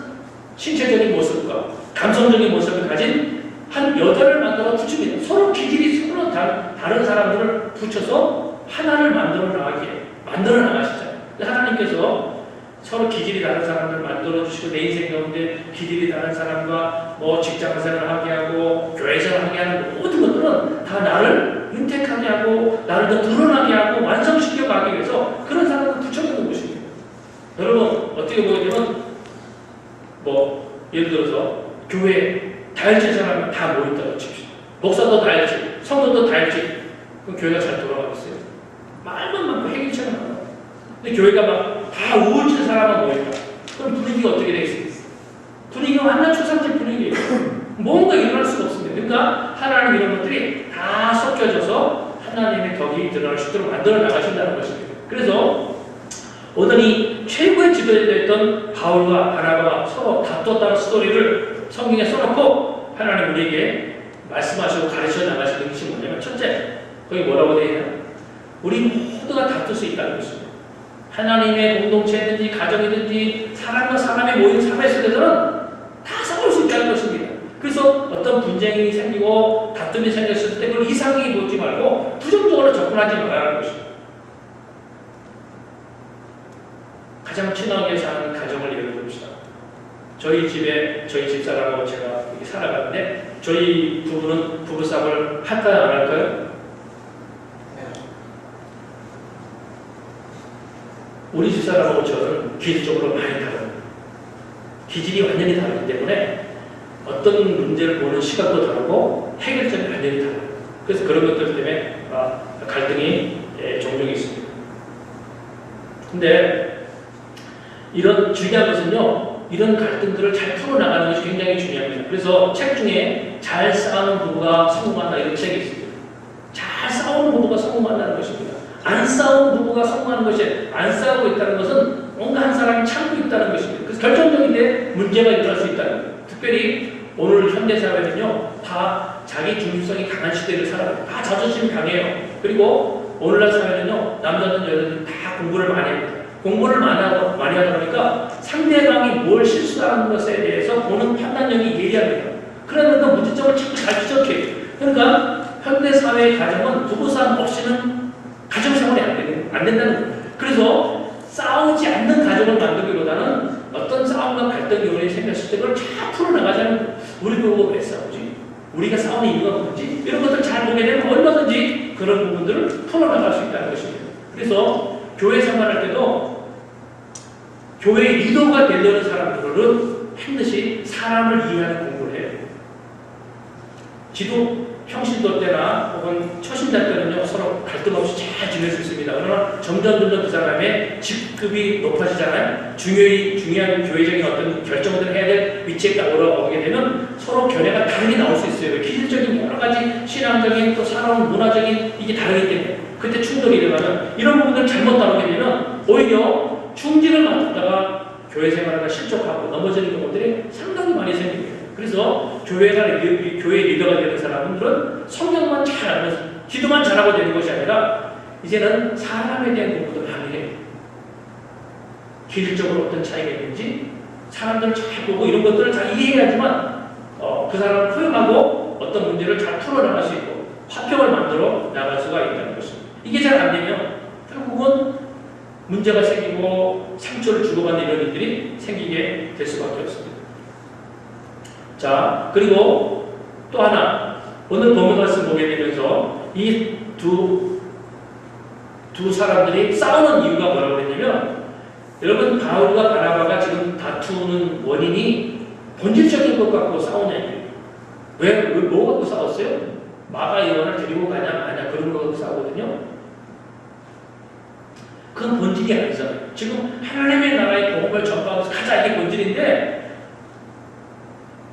신체적인 모습과 감성적인 모습을 가진 한 여자를 만들어 붙입니다. 서로 기질이 서로 다른 사람들을 붙여서 하나를 만들어 나가시잖아요. 하나님께서 서로 기질이 다른 사람들 만들어 주시고 내 인생 가운데 기질이 다른 사람과 뭐 직장 생활을 하게 하고 교회 생활을 하게 하는 모든 것들은 다 나를 윤택하게 하고 나를 더 드러나게 하고 완성시켜 가기 위해서 그런 사람을 붙여놓는 것입니다. 여러분 어떻게 보게 되면 뭐 예를 들어서 교회 다혈질 사람이 다 모였다고 칩시다. 목사도 다혈질, 성도도 다혈질. 그럼 교회가 잘 돌아가겠어요? 말만 많고 해결책은 안 나와요. 근데 교회가 막 다 우울증 사람만 모였다. 그럼 분위기가 어떻게 되겠습니까? 분위기가 완전 초상집 분위기예요. 뭔가 일어날 수가 없습니다. 그러니까 하나님 이런 것들이 다 섞여져서 하나님의 덕이 드러날 수 있도록 만들어 나가신다는 것입니다. 그래서 오더니 최고의 지도자였던 바울과 바나바가 서로 다퉜다는 스토리를 성경에 써놓고 하나님 우리에게 말씀하시고 가르쳐 나가시는 것이 뭐냐면 첫째, 거기 뭐라고 되어 있나요? 우리 모두가 다툴 수 있다는 것입니다. 하나님의 공동체든지 가정이든지 사람과 사람이 모인 삶의 속에서는 다 싸울 수 있다는 것입니다. 그래서 어떤 분쟁이 생기고 다툼이 생겼을 때 그걸 이상하게 보지 말고 부정적으로 접근하지 말라는 것입니다. 가장 친하게 사는 가정을 예를 듭시다. 저희 집에 저희 집사람하고 제가 이렇게 살아가는데 저희 부부는 부부싸움을 할까요 안 할까요? 우리 집사람하고 저는 기질적으로 많이 다릅니다. 기질이 완전히 다르기 때문에 어떤 문제를 보는 시각도 다르고 해결점이 완전히 달라요. 그래서 그런 것들 때문에 갈등이 종종 있습니다. 근데 이런 중요한 것은요, 이런 갈등들을 잘 풀어나가는 것이 굉장히 중요합니다. 그래서 책 중에 잘 싸우는 부부가 성공한다 이런 책이 있습니다. 잘 싸우는 부부가 성공한다는 것입니다. 안 싸우는 부부가 성공하는 것이 안 싸우고 있다는 것은 뭔가 한 사람이 참고 있다는 것입니다. 그래서 결정적인 데 문제가 일어날 수 있다는 거예요. 특별히 오늘 현대사회는요, 다 자기 중심성이 강한 시대를 살아요. 다 자존심이 강해요. 그리고 오늘날 사회는요, 남자든 여자든 다 공부를 많이 합니다. 공부를 많이 하다 보니까 상대방이 뭘 실수하는 것에 대해서 보는 판단력이 예리합니다. 그러니까 문제점을 자꾸 잘 지적해요. 그러니까 현대사회의 가정은 부부싸움 없이는 가정생활이 안 된다는 거예요. 그래서 싸우지 않는 가정을 만들기보다는 어떤 싸움과 갈등 요인이 생겼을 때 그걸 잘 풀어나가자는 거예요. 우리 부부가 왜 싸우지? 우리가 싸우는 이유가 뭔지? 이런 것들 잘 보게 되면 얼마든지 그런 부분들을 풀어나갈 수 있다는 것입니다. 그래서 교회 생활할 때도 교회 리더가 되려는 사람들은 반드시 사람을 이해하는 공부를 해요. 기도 평신도 때나 혹은 처신자 때는요 서로 갈등 없이 잘 지낼 수 있습니다. 그러나 점점 그 사람의 직급이 높아지잖아요. 중요한 교회적인 어떤 결정들을 해야 될 위치에 딱 올라오게 되면 서로 견해가 다르게 나올 수 있어요. 기질적인 여러 가지 신앙적인 또 살아온 문화적인 이게 다르기 때문에 그때 충돌이 일어나면 이런 부분들을 잘못 다루게 되면 오히려 중직을 맡았다가 교회 생활하다 실족하고 넘어지는 경우들이 상당히 많이 생깁니다. 그래서 교회 리더가 되는 사람들은 성경만 잘 알면서 기도만 잘하고 되는 것이 아니라 이제는 사람에 대한 공부도 많이 해요. 기질적으로 어떤 차이가 있는지 사람들을 잘 보고 이런 것들을 잘 이해해야지만 그 사람을 포용하고 어떤 문제를 잘 풀어나갈 수 있고 화평을 만들어 나갈 수가 있다는 것입니다. 이게 잘 안 되면 결국은 문제가 생기고 상처를 주고받는 이런 일들이 생기게 될 수밖에 없습니다. 자, 그리고 또 하나 오늘 본문 말씀 보게 되면서 이 두 사람들이 싸우는 이유가 뭐라고 그랬냐면 여러분 바울과 바나바가 지금 다투는 원인이 본질적인 것 갖고 싸우냐 왜 뭐 갖고 싸웠어요? 마가 요한을 데리고 가냐 마냐 그런 거 갖고 싸우거든요. 그건 본질이 아니잖아요. 지금 하나님의 나라의 복음을 전파하면서 가자 이게 본질인데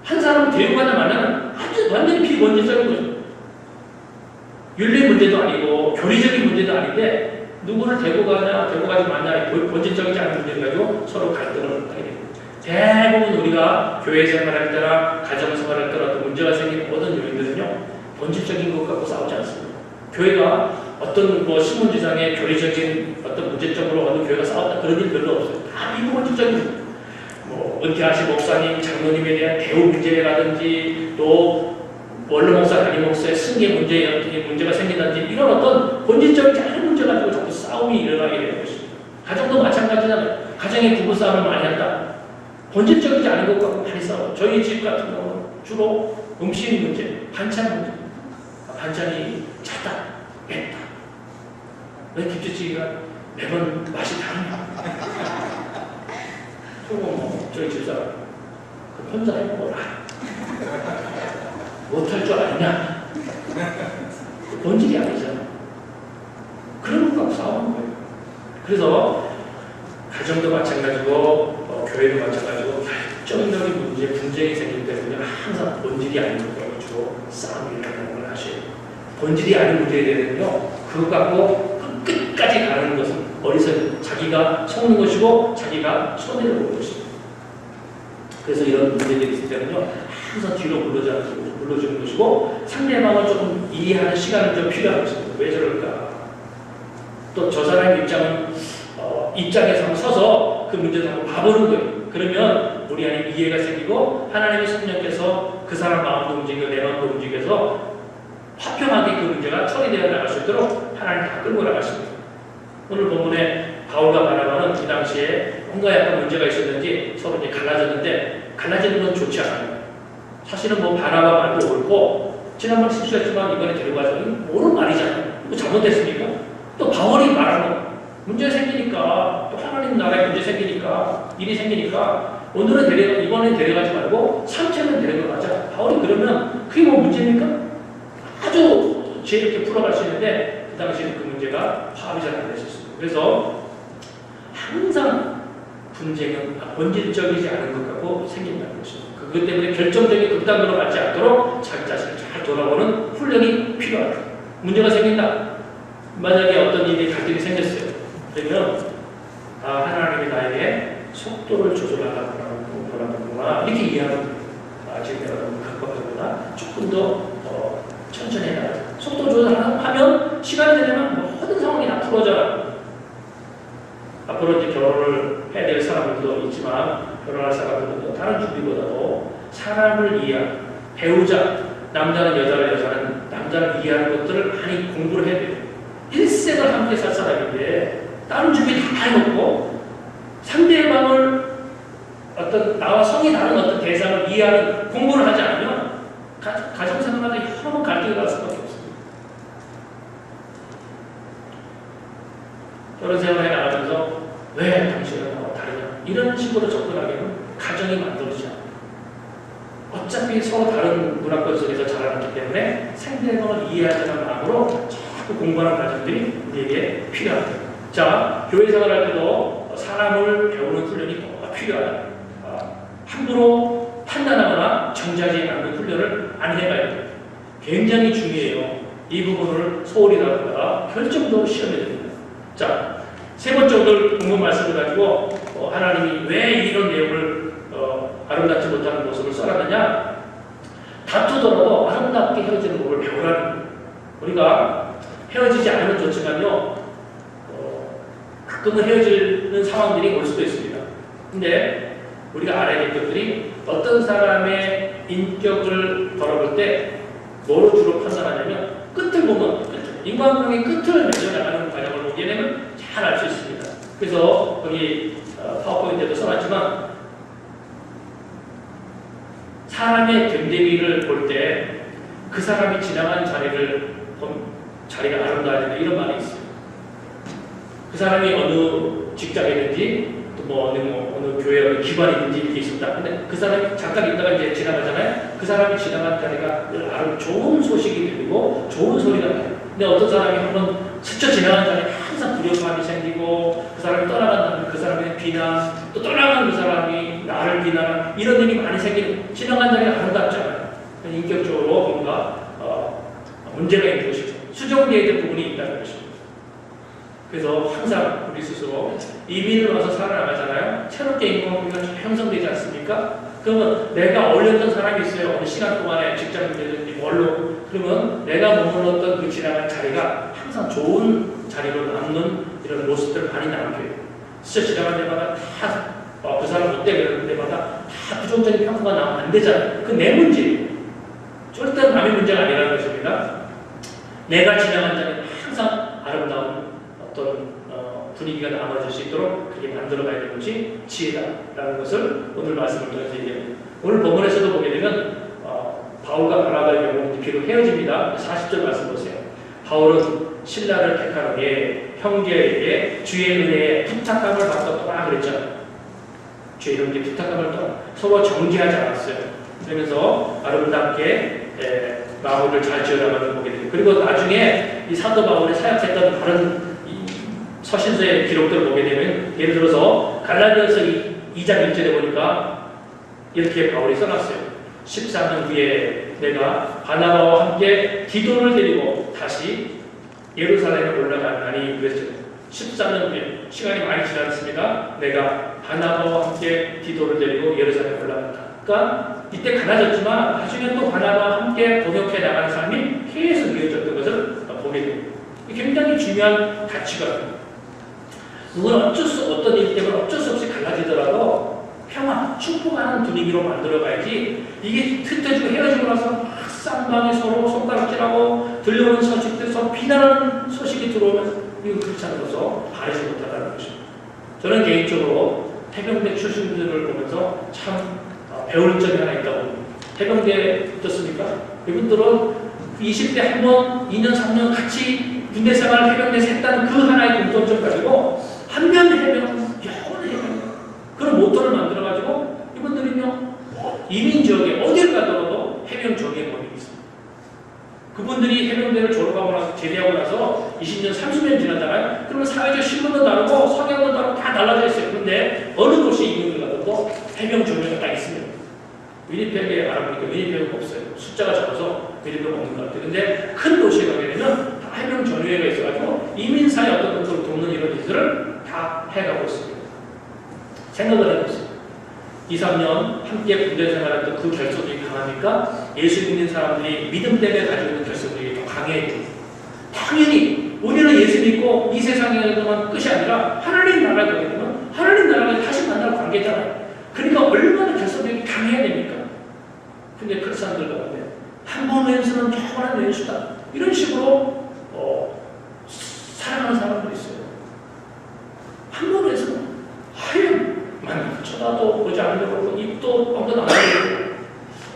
한 사람을 데리고 가냐 마냐는 아주 완전히 비본질적인 거죠. 윤리 문제도 아니고 교리적인 문제도 아닌데 누구를 데리고 가냐 데리고 가지 마냐 본질적이지 않은 문제를 가지고 서로 갈등을 하게 됩니다. 대부분 우리가 교회 생활할 때나 가정 생활할 때나 또 문제가 생기는 모든 요인들은요 본질적인 것 갖고 싸우지 않습니다. 교회가 어떤 신문지상의 교리적인 어떤 문제점으로 어느 교회가 싸웠다 그런 일 별로 없어요. 다 비본질적인 은퇴하신 목사님, 장로님에 대한 대우 문제라든지 또 원로 목사, 담임 목사의 승계 문제가 생긴다든지 이런 어떤 본질적이지 않은 문제 가지고 자꾸 싸움이 일어나게 되는 것입니다. 가정도 마찬가지잖아요. 가정에 부부싸움을 많이 한다. 본질적이지 않은 것 갖고 많이 싸워요. 저희 집 같은 경우는 주로 음식 문제, 반찬 문제. 반찬이 작다, 맵다. 왜 김치찌개가 매번 맛이 다르냐? 저희 집사람 혼자 해먹어라. 못할 줄 아냐? 본질이 아니잖아. 그런 것 갖고 싸우는 거예요. 그래서 가정도 마찬가지고 교회도 마찬가지고 결정적인 문제, 분쟁이 생길 때는 항상 본질이 아닌 것 가지고 싸움이 일어나는 걸 하셔야 돼요. 본질이 아닌 문제에 대해서는요 그것 갖고 끝까지 가는 것은 어리석은 자기가 속는 것이고 자기가 손해를 보는 것입니다. 그래서 이런 문제들이 있을 때는요 항상 뒤로 물러주는 것이고 상대방을 조금 이해하는 시간은 좀 필요한 것입니다. 왜 저럴까? 또 저 사람의 입장에서 한번 서서 그 문제를 한번 봐보는 거예요. 그러면 우리 안에 이해가 생기고 하나님의 성령께서 그 사람 마음도 움직이고 내 마음도 움직여서 화평하게 그 문제가 처리되어 나갈 수 있도록 하나님 다 끌고 나가십니다. 오늘 본문에 바울과 바나바는 이 당시에 뭔가 약간 문제가 있었는지 서로 이제 갈라졌는데 갈라지는 건 좋지 않아요. 사실은 바나바 말도 옳고 지난번 실수했지만 이번에 데려가서 옳은 말이잖아요. 또 잘못됐으니까 또 바울이 말한 거 문제 생기니까 또 하나님 나라에 문제 생기니까 일이 생기니까 오늘은 이번엔 데려가지 말고 3차는 데려가자. 바울이 그러면 그게 문제입니까? 아주 지혜롭게 풀어갈 수 있는데 그 당시에는 그 문제가 파악이 잘 안 됐었습니다. 그래서 항상 분쟁은 본질적이지 않은 것 같고 생긴다는 것입니다. 그것 때문에 결정적인 극단으로 가지 않도록 자기 자신을 잘 돌아보는 훈련이 필요하다. 문제가 생긴다. 만약에 어떤 일이 갈등이 생겼어요. 그러면 하나님이 나에게 속도를 조절하라고 보라는구나 이렇게 이해하면 돼요. 지금 내가 너무 급하구나. 조금 더 천천히 해라. 속도 조절하면 시간이 되면 모든 상황이 다 풀어져라. 앞으로 이제 결혼을 해야 될 사람들도 있지만 결혼할 사람들도 다른 준비보다도 사람을 이해하는 배우자, 남자는 여자는 남자를 이해하는 것들을 많이 공부를 해야 돼요. 일생을 함께 살 사람인데 다른 준비 다 해놓고 상대방을 나와 성이 다른 어떤 대상을 이해하는 공부를 하지 않으면 가정생활에 혀는 갈등이 날 수밖에 없습니다. 결혼생활에 나가면서 왜 당신은 나와 다르냐 이런 식으로 접근하기는 가정이 만들어지지 않아요. 어차피 서로 다른 문화권 속에서 자라났기 때문에 상대방을 이해하자는 마음으로 자꾸 공부하는 과정들이 우리에게 필요합니다. 자, 교회 생활할 때도 사람을 배우는 훈련이 더 필요하다. 함부로 판단하거나 정지하지 않는 훈련을 안 해봐야 돼요. 굉장히 중요해요. 이 부분을 소홀히다가 결정적으로 시험해야 됩니다. 자, 세 번째 오늘 본문 말씀을 가지고 하나님이 왜 이런 내용을 아름답지 못한 모습을 써놨느냐? 다투더라도 아름답게 헤어지는 법을 배우라는 거예요. 우리가 헤어지지 않으면 좋지만요, 가끔은 헤어지는 상황들이 올 수도 있습니다. 근데 우리가 알아야 될 것들이 어떤 사람의 인격을 돌아볼 때 뭐로 주로 판단하냐면 끝을 보면 인간관계의 끝을 맺어나가는 과정을 보게 되면 잘 알 수 있습니다. 그래서 여기 파워포인트에도 써놨지만 사람의 됨됨이를 볼 때 그 사람이 지나간 자리가 아름다워야 된다 이런 말이 있어요. 그 사람이 어느 직장이든지 또 어느 교회 어느 기관이든지 이렇게 있었다. 근데 그 사람이 잠깐 있다가 이제 지나가잖아요. 그 사람이 지나간 자리가 늘 좋은 소식이 들리고 좋은 소리가 나요. 근데 어떤 사람이 한번 스쳐 지나간 자리에 항상 불협화음이 생기고 그 사람이 떠나간다면 그 사람의 비난 또 떠나간 그 사람이 나를 비난하는 이런 일이 많이 생기는 지나간 자리가 아름답잖아요. 인격적으로 뭔가 문제가 있는 것이죠. 수정되어야 될 부분이 있다는 것입니다. 그래서 항상 우리 스스로 이민을 와서 살아나가잖아요. 새롭게 인간관계가 형성되지 않습니까? 그러면 내가 어울렸던 사람이 있어요. 어느 시간 동안에 직장이든지 뭘로. 그러면 내가 머물렀던 그 지나간 자리가 항상 좋은 자리로 남는 이런 모습들을 많이 남겨요. 진짜 지나간 데마다 다 그 사람 어때 그러는 데마다 다 부정적인 평가가 나오면 안 되잖아요. 그 내 문제. 절대 남의 문제가 아니라는 것입니다. 내가 지나간 자리는 항상 아름다운 어떤 분위기가 남아질 수 있도록 그렇게 만들어가야 되는 것이 지혜다라는 것을 오늘 말씀을 통해서 얘기합니다. 오늘 본문에서도 보게 되면 바울과 바나바의 경우 비록 헤어집니다. 40절 말씀 보세요. 바울은 신라를 택하는 게 형제에게 주의 은혜에 부탁감을 받았더라 그랬잖아요. 주의 은혜에 부탁감을 떠나 서로 정지하지 않았어요. 그러면서 아름답게 마무리를 잘 지어나가는 보게 됩니다. 그리고 나중에 이 사도 바울이 사역했던 다른 서신서의 기록들을 보게 되면 예를 들어서 갈라디아서 2장 1절에 보니까 이렇게 바울이 써놨어요. 14년 후에 내가 바나바와 함께 디도를 데리고 다시 예루살렘에 올라가나니 그랬죠. 14년 후에 시간이 많이 지났습니다. 내가 바나바와 함께 디도를 데리고 예루살렘에 올라간다. 그러니까 이때 갈라졌지만 나중에 또 바나바와 함께 동역해 나가는 사람이 계속 이어졌던 것을 보게 됩니다. 굉장히 중요한 가치관입니다. 누구는 어떤 일 때문에 어쩔 수 없이 갈라지더라도 평화, 축복하는 분위기로 만들어가야지 이게 흩어지고 헤어지고 나서 막 쌍방에 서로 손가락질하고 들려오는 소식들 서로 비난하는 소식이 들어오면 이거 그렇지 않아서 바르지 못하다는 것입니다. 저는 개인적으로 해병대 출신들을 보면서 참 배울 점이 하나 있다고 봅니다. 해병대 어떻습니까? 이분들은 20대 한 번, 2년, 3년 같이 군대 생활 해병대 했다는 그 하나의 공통점 가지고 한면 해병, 영원한 해병 그런 모토를 만들어가지고 이분들은요 이민 지역에 어딜 가더라도 해병 정예 모임이 있습니다. 그분들이 해병대를 졸업하고 나서 제대하고 나서 20년, 30년 지나잖아요. 그러면 사회적 신분도 다르고 성향도 다르고 다 달라져 있어요. 그런데 어느 곳이 이민을 가도 해병 정예가 다 있습니다. 위니펙에 알아보니까 위니펙은 없어요. 숫자가 적어서 위니펙 없는 것 같아요. 근데 큰 도시에 가게 되면 다 해병 전유회가 있어가지고 이민사회 어떤 것들을 돕는 이런 일들을 다 해가고 있습니다. 생각을 해보세요. 2, 3년 함께 군대 생활했던 그 결속이 강하니까 예수 믿는 사람들이 믿음 때문에 가지고 있는 결속이 더 강해요. 당연히 우리는 예수 믿고 이 세상에서만 끝이 아니라 하나님 나라에 가게 되면 하나님 나라가 다시 만날 관계잖아요. 그러니까 얼마나 결속력이 강해야 됩니까? 근데 그런 사람들 가운데 한 번 왼수는 영원한 왼수다. 이런 식으로 사랑하는 사람들이 있어요. 한 번 왼수는 하얀만 쳐다도 보지 않으려고 하고 입도 뻥긋 안 하려고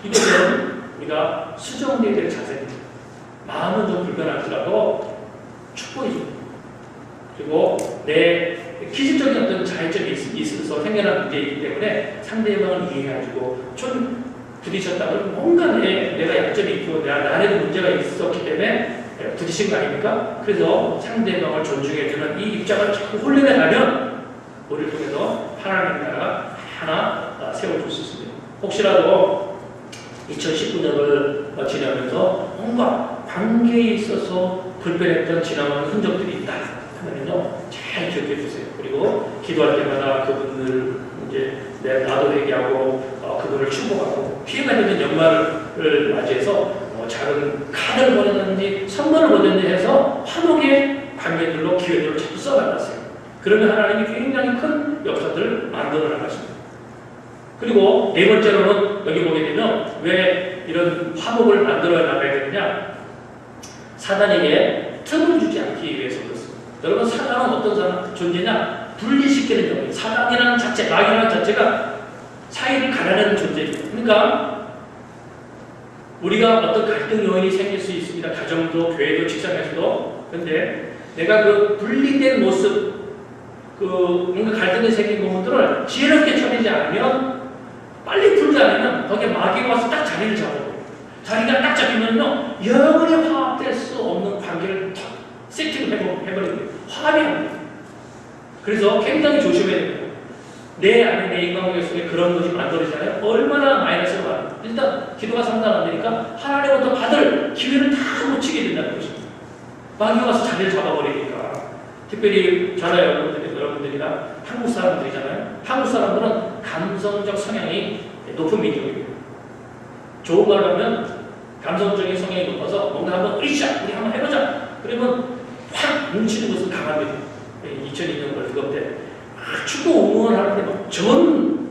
이거는 우리가 수정되어야 될 자세입니다. 마음은 좀 불편할지라도 축복이죠. 그리고 내 기질적인 어떤 자의점이 있어서 생겨난 문제이기 때문에 상대방을 이해해주고 좀 부딪혔다 그러면 뭔가 내가 약점이 있고 나에도 문제가 있었기 때문에 부딪힌 거 아닙니까? 그래서 상대방을 존중해주는 이 입장을 자꾸 홀려내가면 우리를 통해서 하나님의 나라가 하나 세워줄 수 있습니다. 혹시라도 2019년을 지나면서 뭔가 관계에 있어서 불편했던 지나온 흔적들이 있다 하면요, 잘 기억해 주세요. 그리고 기도할 때마다 그분을 이제 나도 회개하고 그분을 축복하고 피해가 되는 연말을 맞이해서 작은 카드를 보냈는지 선물을 보냈는지 해서 화목의 관계들로 기회들을 자꾸 써나갔어요. 그러면 하나님이 굉장히 큰 역사들을 만들어 나가십니다. 그리고 네 번째로는 여기 보게 되면 왜 이런 화목을 만들어 나가야 되느냐? 사단에게 틈을 주지 않기 위해서 그렇습니다. 여러분, 사단은 어떤 존재냐? 분리시키는 존재. 사단이라는 자체, 악이라는 자체가 사이를 가라는 존재입니다. 그러니까 우리가 어떤 갈등 요인이 생길 수 있습니다. 가정도, 교회도, 직장에서도. 근데 내가 그 분리된 모습, 뭔가 갈등이 생긴 부분들을 지혜롭게 처리하지 않으면, 빨리 풀지 않으면 거기에 마귀가 와서 딱 자리를 잡아요. 자리가 딱 잡히면요, 영원히 화합될 수 없는 관계를 탁 세팅을 해버립니다. 화합이 안 돼요. 그래서 굉장히 조심해야 됩니다. 내 안에 내 인간관계 속에 그런 것이 만들어지잖아요. 얼마나 마이너스가 많아요. 일단 기도가 상당 안 되니까 하나님부터 받을 기회를 다 놓치게 된다는 것입니다. 마귀가 와서 자리를 잡아버리니까. 특별히 저나 여러분들이나 한국 사람들이잖아요. 한국 사람들은 감성적 성향이 높은 민족입니다. 좋은 말로 하면 감성적인 성향이 높아서 뭔가 한번 우리 한번 해보자. 그러면 확 뭉치는 것은 강합니다. 2002년 월드컵 때 축구 응원하는데 막 전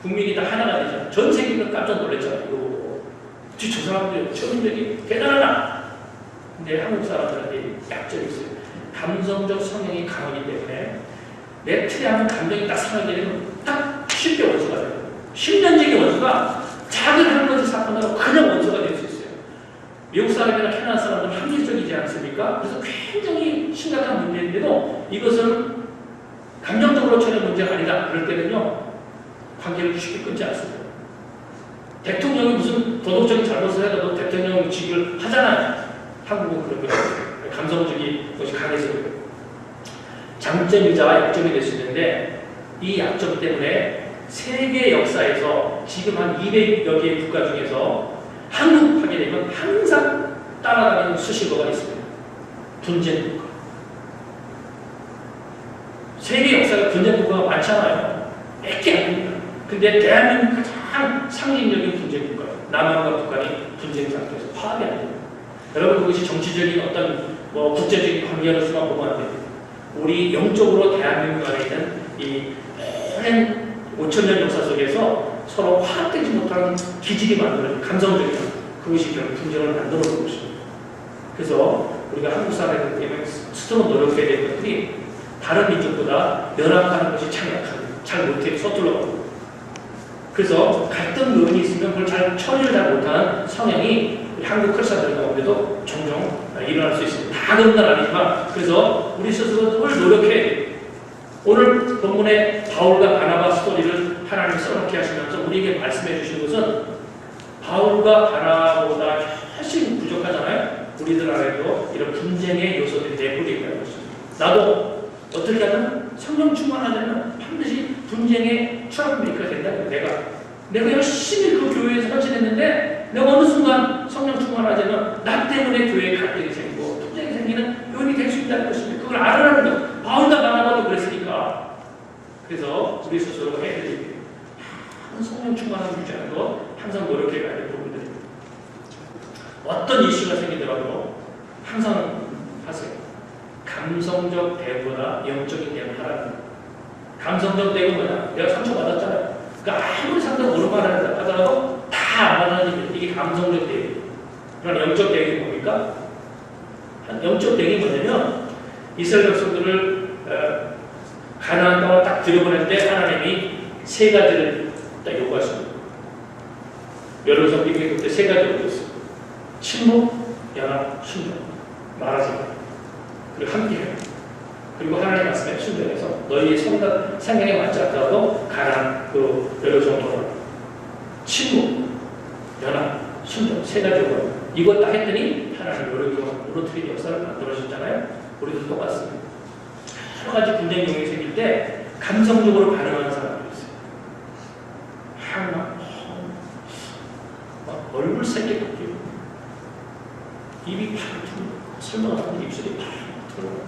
국민이 다 하나가 되잖아요. 전 세계가 깜짝 놀랐잖아요. 이거 보고. 저 사람들, 저분들이 대단하다. 근데 한국 사람들한테 약점이 있어요. 감성적 성향이 강하기 때문에 내 틀에 하는 감정이 딱 상하게 되면 딱 쉽게 원수가 돼요. 10년지기 원수가 작은 한 가지 사건으로 그냥 원수가 될 수 있어요. 미국 사람이나 캐나다 사람들은 합리적이지 않습니까? 그래서 굉장히 심각한 문제인데도 이것은 감정적으로 처리할 문제가 아니다. 그럴 때는요, 관계를 쉽게 끊지 않습니다. 대통령이 무슨 도덕적인 잘못을 해도 대통령직을 하잖아요. 한국은 그런 게 없어요. 감성적인 것이 강해서 그래요. 장점이자 약점이 될 수 있는데 이 약점 때문에 세계 역사에서 지금 한 200여 개의 국가 중에서 한국 하게 되면 항상 따라다니는 수식어가 있습니다. 분쟁 국가. 세계 역사가 분쟁 국가가 많잖아요. 몇 개 아닙니다. 근데 대한민국 가장 상징적인 분쟁 국가예요. 남한과 북한이 분쟁 상태에서 화합이 안 됩니다. 여러분, 그것이 정치적인 어떤 국제적인 관계로서만 보면 안 됩니다. 우리 영적으로 대한민국 안에 있는 이 오랜 5,000년 역사 속에서 서로 화합되지 못한 기질이 만드는 감성적인 그것이 결국 분쟁을 만들어 놓은 것입니다. 그래서 우리가 한국 사람이기 때문에 스스로 노력해야 될 것들이 다른 민족보다 연합하는 것이 참 약합니다. 잘 못해요. 서툴러가고. 그래서 갈등 요인이 있으면 그걸 잘 처리를 잘 못하는 성향이 한국 크리스찬들 가운데도 종종 일어날 수 있습니다. 다 그런 건 아니지만, 그래서 우리 스스로 늘 노력해야 돼요. 오늘 본문의 바울과 바나바 스토리를 하나님이 써놓게 하시면서 우리에게 말씀해 주신 것은 바울과 바나바보다 훨씬 부족하잖아요. 우리들 안에도 이런 분쟁의 요소들이 내포되어 있다는 것입니다. 나도 어떻게 하면 성령 충만하려면 반드시 분쟁의 트러블메이커가 된다는 거예요. 내가 열심히 그 교회에서 헌신했는데 내가 어느 순간 성령 충만하자면 나 때문에 교회에 갈등이 생기고 분쟁이 생기는 요인이 될 수 있다는 것입니다. 그걸 알아라는 거. 바울과 바나바도 그랬으니까. 그래서 우리 스스로 해야 될 일이에요. 성령 충만함을 유지하는 것 항상 노력해 가야 될 부분들입니다. 어떤 이슈가 생기더라도 항상 하세요. 감성적 대우보다 영적인 대우를 하라는 거예요. 감성적 대우는 뭐냐? 내가 상처받았잖아요. 그러니까 아무리 상대가 오르마를 하더라도 다 안 받아들이는 이게 감성적 대우. 그럼 영적 대우이 뭡니까? 영적 대우이 뭐냐면 이스라엘 백성들을 가나안 땅을 딱 들여보낼 때 하나님이 세 가지를 딱 요구하십니다. 여론서 비교했을 때 세 가지 요구했어요. 침묵, 연합, 순종. 말하지 마. 그리고 함께해요. 그리고 하나님 말씀에 순종해서 너희의 생각에 맞지 않더라도 가나안 그 여론서 동안 침묵. 순종, 세 가지 요건. 이거 딱 했더니 하나님 노력으로 무너뜨린 역사를 만들어주잖아요. 우리도 똑같습니다. 여러 가지 분쟁 용이 생길 때 감성적으로 반응하는 사람들이 있어요. 막 얼굴 새게 꺾이고 입이 팍 트고 설명하는 입술이 팍 트고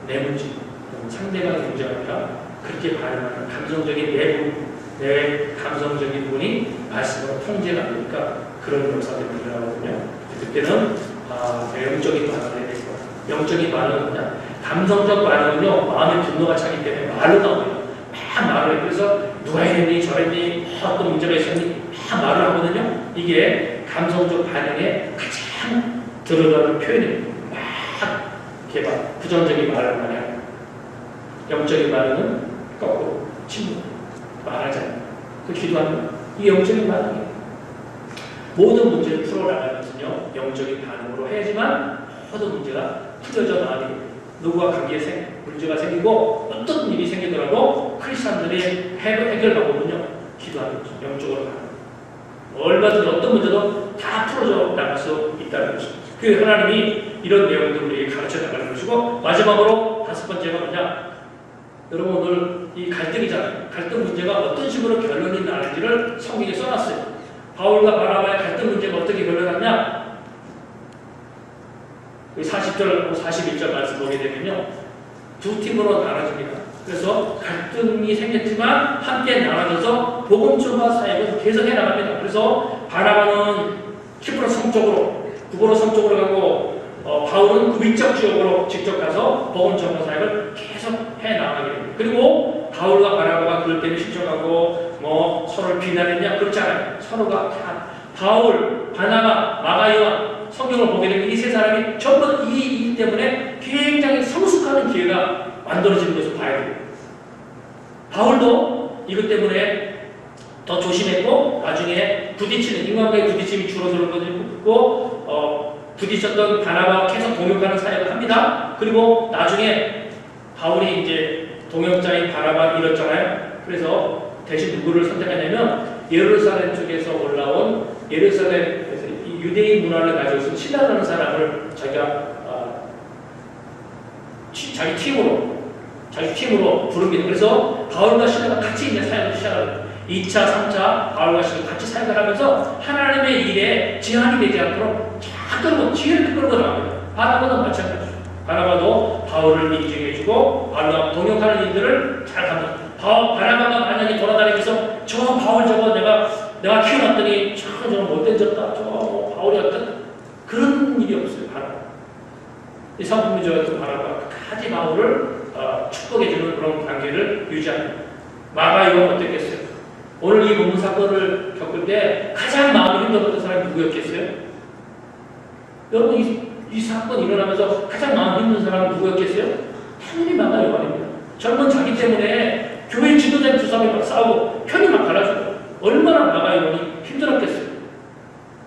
내 문제, 상대방의 문제가 아니라 그렇게 반응하는 감성적인 내 감성적인 부분이 말씀으로 통제가 안 되니까 그런 역사들이 일어나거든요. 그때는 영적인 반응을 해야 되고, 영적인 반응은 뭐냐? 감성적 반응은요, 마음의 분노가 차기 때문에 말로 나옵니다. 막 말을 해요. 그래서 누가 이랬니, 저랬니, 어떤 문제가 있었니, 막 말을 하거든요. 이게 감성적 반응에 가장 들어가는 표현이에요. 막 이렇게 막 부정적인 말을 많이 하고, 영적인 반응은 거꾸로 침묵, 말하지 않는 그 기도하는 이 영적인 반응이에요. 모든 문제를 풀어나가면서요, 영적인 반응으로 해야지만 모든 문제가 풀려져 나가게 됩니다. 누구와 관계에 문제가 생기고 어떤 일이 생기더라도 크리스찬들의 해결 방법은요, 기도하는 거죠. 영적으로 가는 거죠. 얼마든지 어떤 문제도 다 풀어져 나갈 수 있다는 것이죠. 그 하나님이 이런 내용들을 우리에게 가르쳐 나가는 것이고, 마지막으로 다섯 번째가 뭐냐? 여러분 오늘 이 갈등이잖아요. 갈등 문제가 어떤 식으로 결론이 나는지를 성경에 써놨어요. 바울과 바나바의 갈등 문제가 어떻게 결론났냐? 40절, 41절 말씀 보게 되면요, 두 팀으로 나눠집니다. 그래서 갈등이 생겼지만 함께 나눠져서 복음전파 사역을 계속해 나갑니다. 그래서 바나바는 키프로 성쪽으로, 구보로 성쪽으로 가고, 바울은 그 위쪽 지역으로 직접 가서 복음전파 사역을 계속 해 나가게 됩니다. 그리고 바울과 바나바가 그럴 때는 신청하고 서로를 비난했냐? 그렇지 않아요. 서로가 다 바울, 바나바, 마가요한 성경을 보게 되면 이 세 사람이 전부 이 일 때문에 굉장히 성숙하는 기회가 만들어지는 것을 봐야 돼요. 바울도 이것 때문에 더 조심했고, 나중에 부딪히는, 인간과의 부딪힘이 줄어들고, 부딪혔던 바나바와 계속 동역하는 사역을 합니다. 그리고 나중에 바울이 이제 동역자인 바나바 잃었잖아요. 그래서 대신 누구를 선택하냐면 예루살렘 쪽에서 올라온, 예루살렘에서 유대인 문화를 가지고 있는 신라라는 사람을 자기가 자기 팀으로 부릅니다. 그래서 바울과 신라가 같이 이제 사역을 시작합니다. 2차, 3차 바울과 신라가 같이 사역을 하면서 하나님의 일에 제한이 되지 않도록 쫙 끌고, 지혜를 끌고 나갑니다. 바나바도 마찬가지죠. 바나바도 바울을 인정해주고 바울과 동역하는 일들을 잘 합니다. 바나바가 만약에 돌아다니면서 저 바울 저거 내가 키워놨더니 저거 못된졌다, 저 바울이 어떤 그런 일이 없어요. 바나바. 이 성품주의 같은 바나바가 끝까지 바울을 축복해주는 그런 관계를 유지합니다. 마가요는 어땠겠어요? 오늘 이 본문 사건을 겪을 때 가장 마음이 힘들었던 사람이 누구였겠어요? 여러분 이 사건이 일어나면서 가장 마음 힘든 사람은 누구였겠어요? 당연히 마가요한입니다. 젊은 자기 때문에 교회 지도자인 두 사람이 막 싸우고 편이 막 갈라지고 얼마나 마가요한이 힘들었겠어요.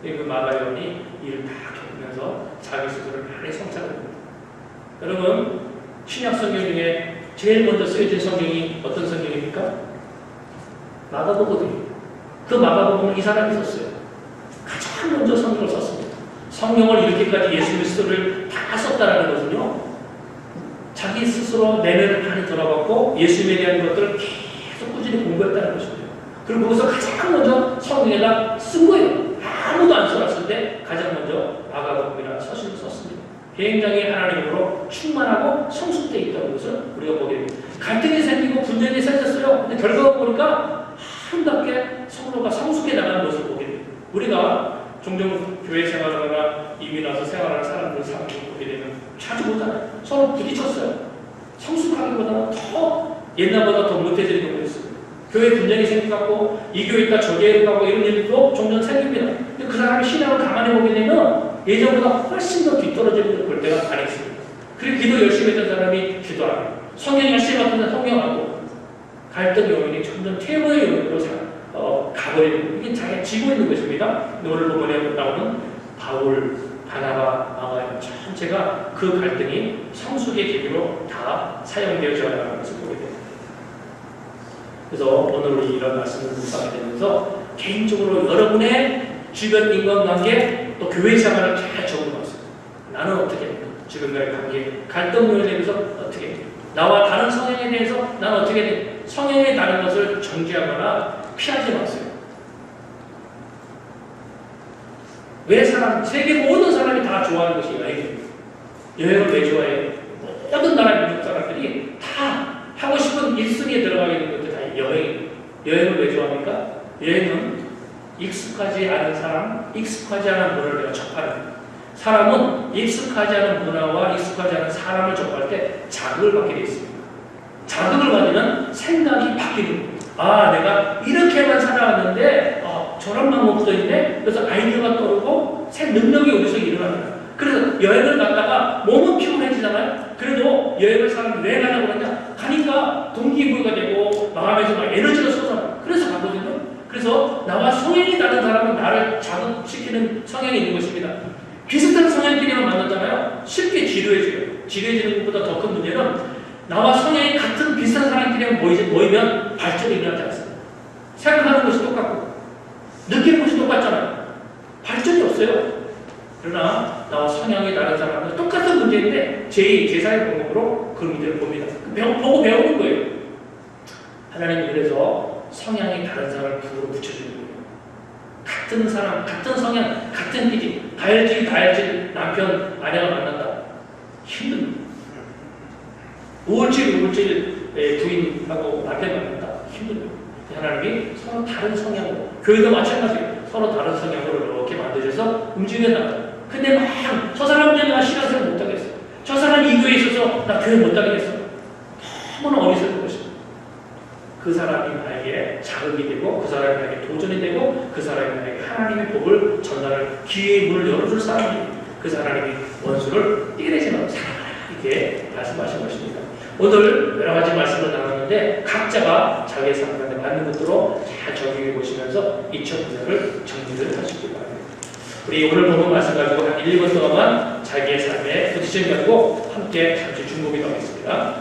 그 마가요한이 일을 다 겪으면서 자기 스스로를 많이 성찰합니다. 여러분 신약 성경 중에 제일 먼저 쓰여진 성경이 어떤 성경입니까? 마가복음이에요. 그 마가복음을 이 사람이 썼어요. 가장 먼저 성경을 썼습니다. 성경을 이렇게까지 예수 그리스도를 다 썼다라는 것은요, 자기 스스로 내면을 많이 돌아봤고 예수님에 대한 것들을 계속 꾸준히 공부했다는 것입니다. 그리고 거기서 가장 먼저 성경에다 쓴 거예요. 아무도 안 써놨을 때 가장 먼저 마가복음이라는 서신을 썼습니다. 굉장히 하나님으로 충만하고 성숙되어 있다는 것을 우리가 보게 됩니다. 갈등이 생기고 분쟁이 생겼어요. 근데 결과가 보니까 아름답게 성도가 성숙해 나가는 것을 보게 됩니다. 우리가 종종 교회 생활하거나 이민 와서 생활하는 사람들 삶을 보게 되면 자주 보잖아요. 서로 부딪혔어요. 성숙하기보다는 더 옛날보다 더 못해지는 경우가 있어요. 교회 분쟁이 생기고 이 교회 있다 저 교회 가고 이런 일도 종종 생깁니다. 근데 그 사람의 신앙을 가만히 보게 되면 예전보다 훨씬 더 뒤떨어지는 걸 때가 많이 있습니다. 그리고 기도 열심히 했던 사람이 기도하고 성경 열심히 했던 사람이 성경하고 갈등 요인이 점점 퇴보의 요인으로 가버리는, 이게 자기가 지고 있는 것입니다. 오늘 본문에 나오는 바울, 바나바, 마가요 전체가 그 갈등이 성숙의 계기로 다 사용되어져 나가는 것을 보게 됩니다. 그래서 오늘 우리 이런 말씀을 묵상하게 되면서 개인적으로 여러분의 주변 인간관계 또 교회 생활을 잘 적어봤어요. 나는 어떻게 했는가? 주변과의 관계, 갈등에 대해서 어떻게 했는가? 나와 다른 성향에 대해서 나는 어떻게 했는가? 성향에 다른 것을 정죄하거나 피하지 마세요. 왜 세계 모든 사람이 다 좋아하는 것이 여행이에요. 여행을 왜 좋아해요? 모든 나라 민족 사람들이 다 하고 싶은 1순위에 들어가게 되는 것도 다 여행이에요. 여행을 왜 좋아합니까? 여행은 익숙하지 않은 사람, 익숙하지 않은 문화를 내가 접하는 거예요. 사람은 익숙하지 않은 문화와 익숙하지 않은 사람을 접할 때 자극을 받게 되어 있습니다. 자극을 받으면 생각이 바뀌는 거예요. 아, 내가 이렇게만 살아왔는데 저런 방법도 있네? 그래서 아이디어가 떠오르고 새 능력이 여기서 일어납니다. 그래서 여행을 갔다가 몸은 피곤해지잖아요. 그래도 여행을 사람이 왜 가려고 그러냐? 가니까 동기부여가 되고 마음에서 막 에너지가 솟아나요. 그래서 가거든요. 그래서 나와 성향이 다른 사람은 나를 자극시키는 성향이 있는 것입니다. 비슷한 성향끼리만 만났잖아요. 쉽게 지루해져요. 지루해지는 것보다 더 큰 문제는 나와 성향이 같은 비슷한 사람끼리만 모이면 발전이 일어나지 않습니다. 생각하는 것이 똑같고 느끼는 것이 똑같잖아요. 발전이 없어요. 그러나 나와 성향이 다른 사람은 똑같은 문제인데 제2, 제4의 방법으로 그 문제를 봅니다. 보고 배우는 거예요. 하나님은 그래서 성향이 다른 사람을 부으로 붙여주는 거예요. 같은 사람, 같은 성향, 같은 기질, 다혈질 남편, 아내가 만난다. 힘듭니다. 우울질 부인하고 남편 만난다. 힘듭니다. 하나님이 서로 다른 성향으로, 교회도 마찬가지예요. 서로 다른 성향으로 이렇게 만드셔서 움직여 나가요. 근데 막 저 사람 때문에 나 신앙생활 못하겠어. 저 사람이 이 교회에 있어서 나 교회 못하겠어. 너무나 어리석은 것입니다. 그 사람이 나에게 자극이 되고 그 사람이 나에게 도전이 되고 그 사람이 나에게 하나님의 복을 전달할 기회의 문을 열어줄 사람이 그 사람이 원수를 떼내지 말고 사랑하라. 이렇게 말씀하신 것입니다. 오늘 여러 가지 말씀을 나눴는데 각자가 자기의 삶에 맞는 것으로 잘 적용해 보시면서 2009년을 정리를 하시기 바랍니다. 우리 오늘 본문 말씀 가지고 한 1, 2분 동안만 자기의 삶에 포지션 가지고 함께 잠시 중보기도 하겠습니다.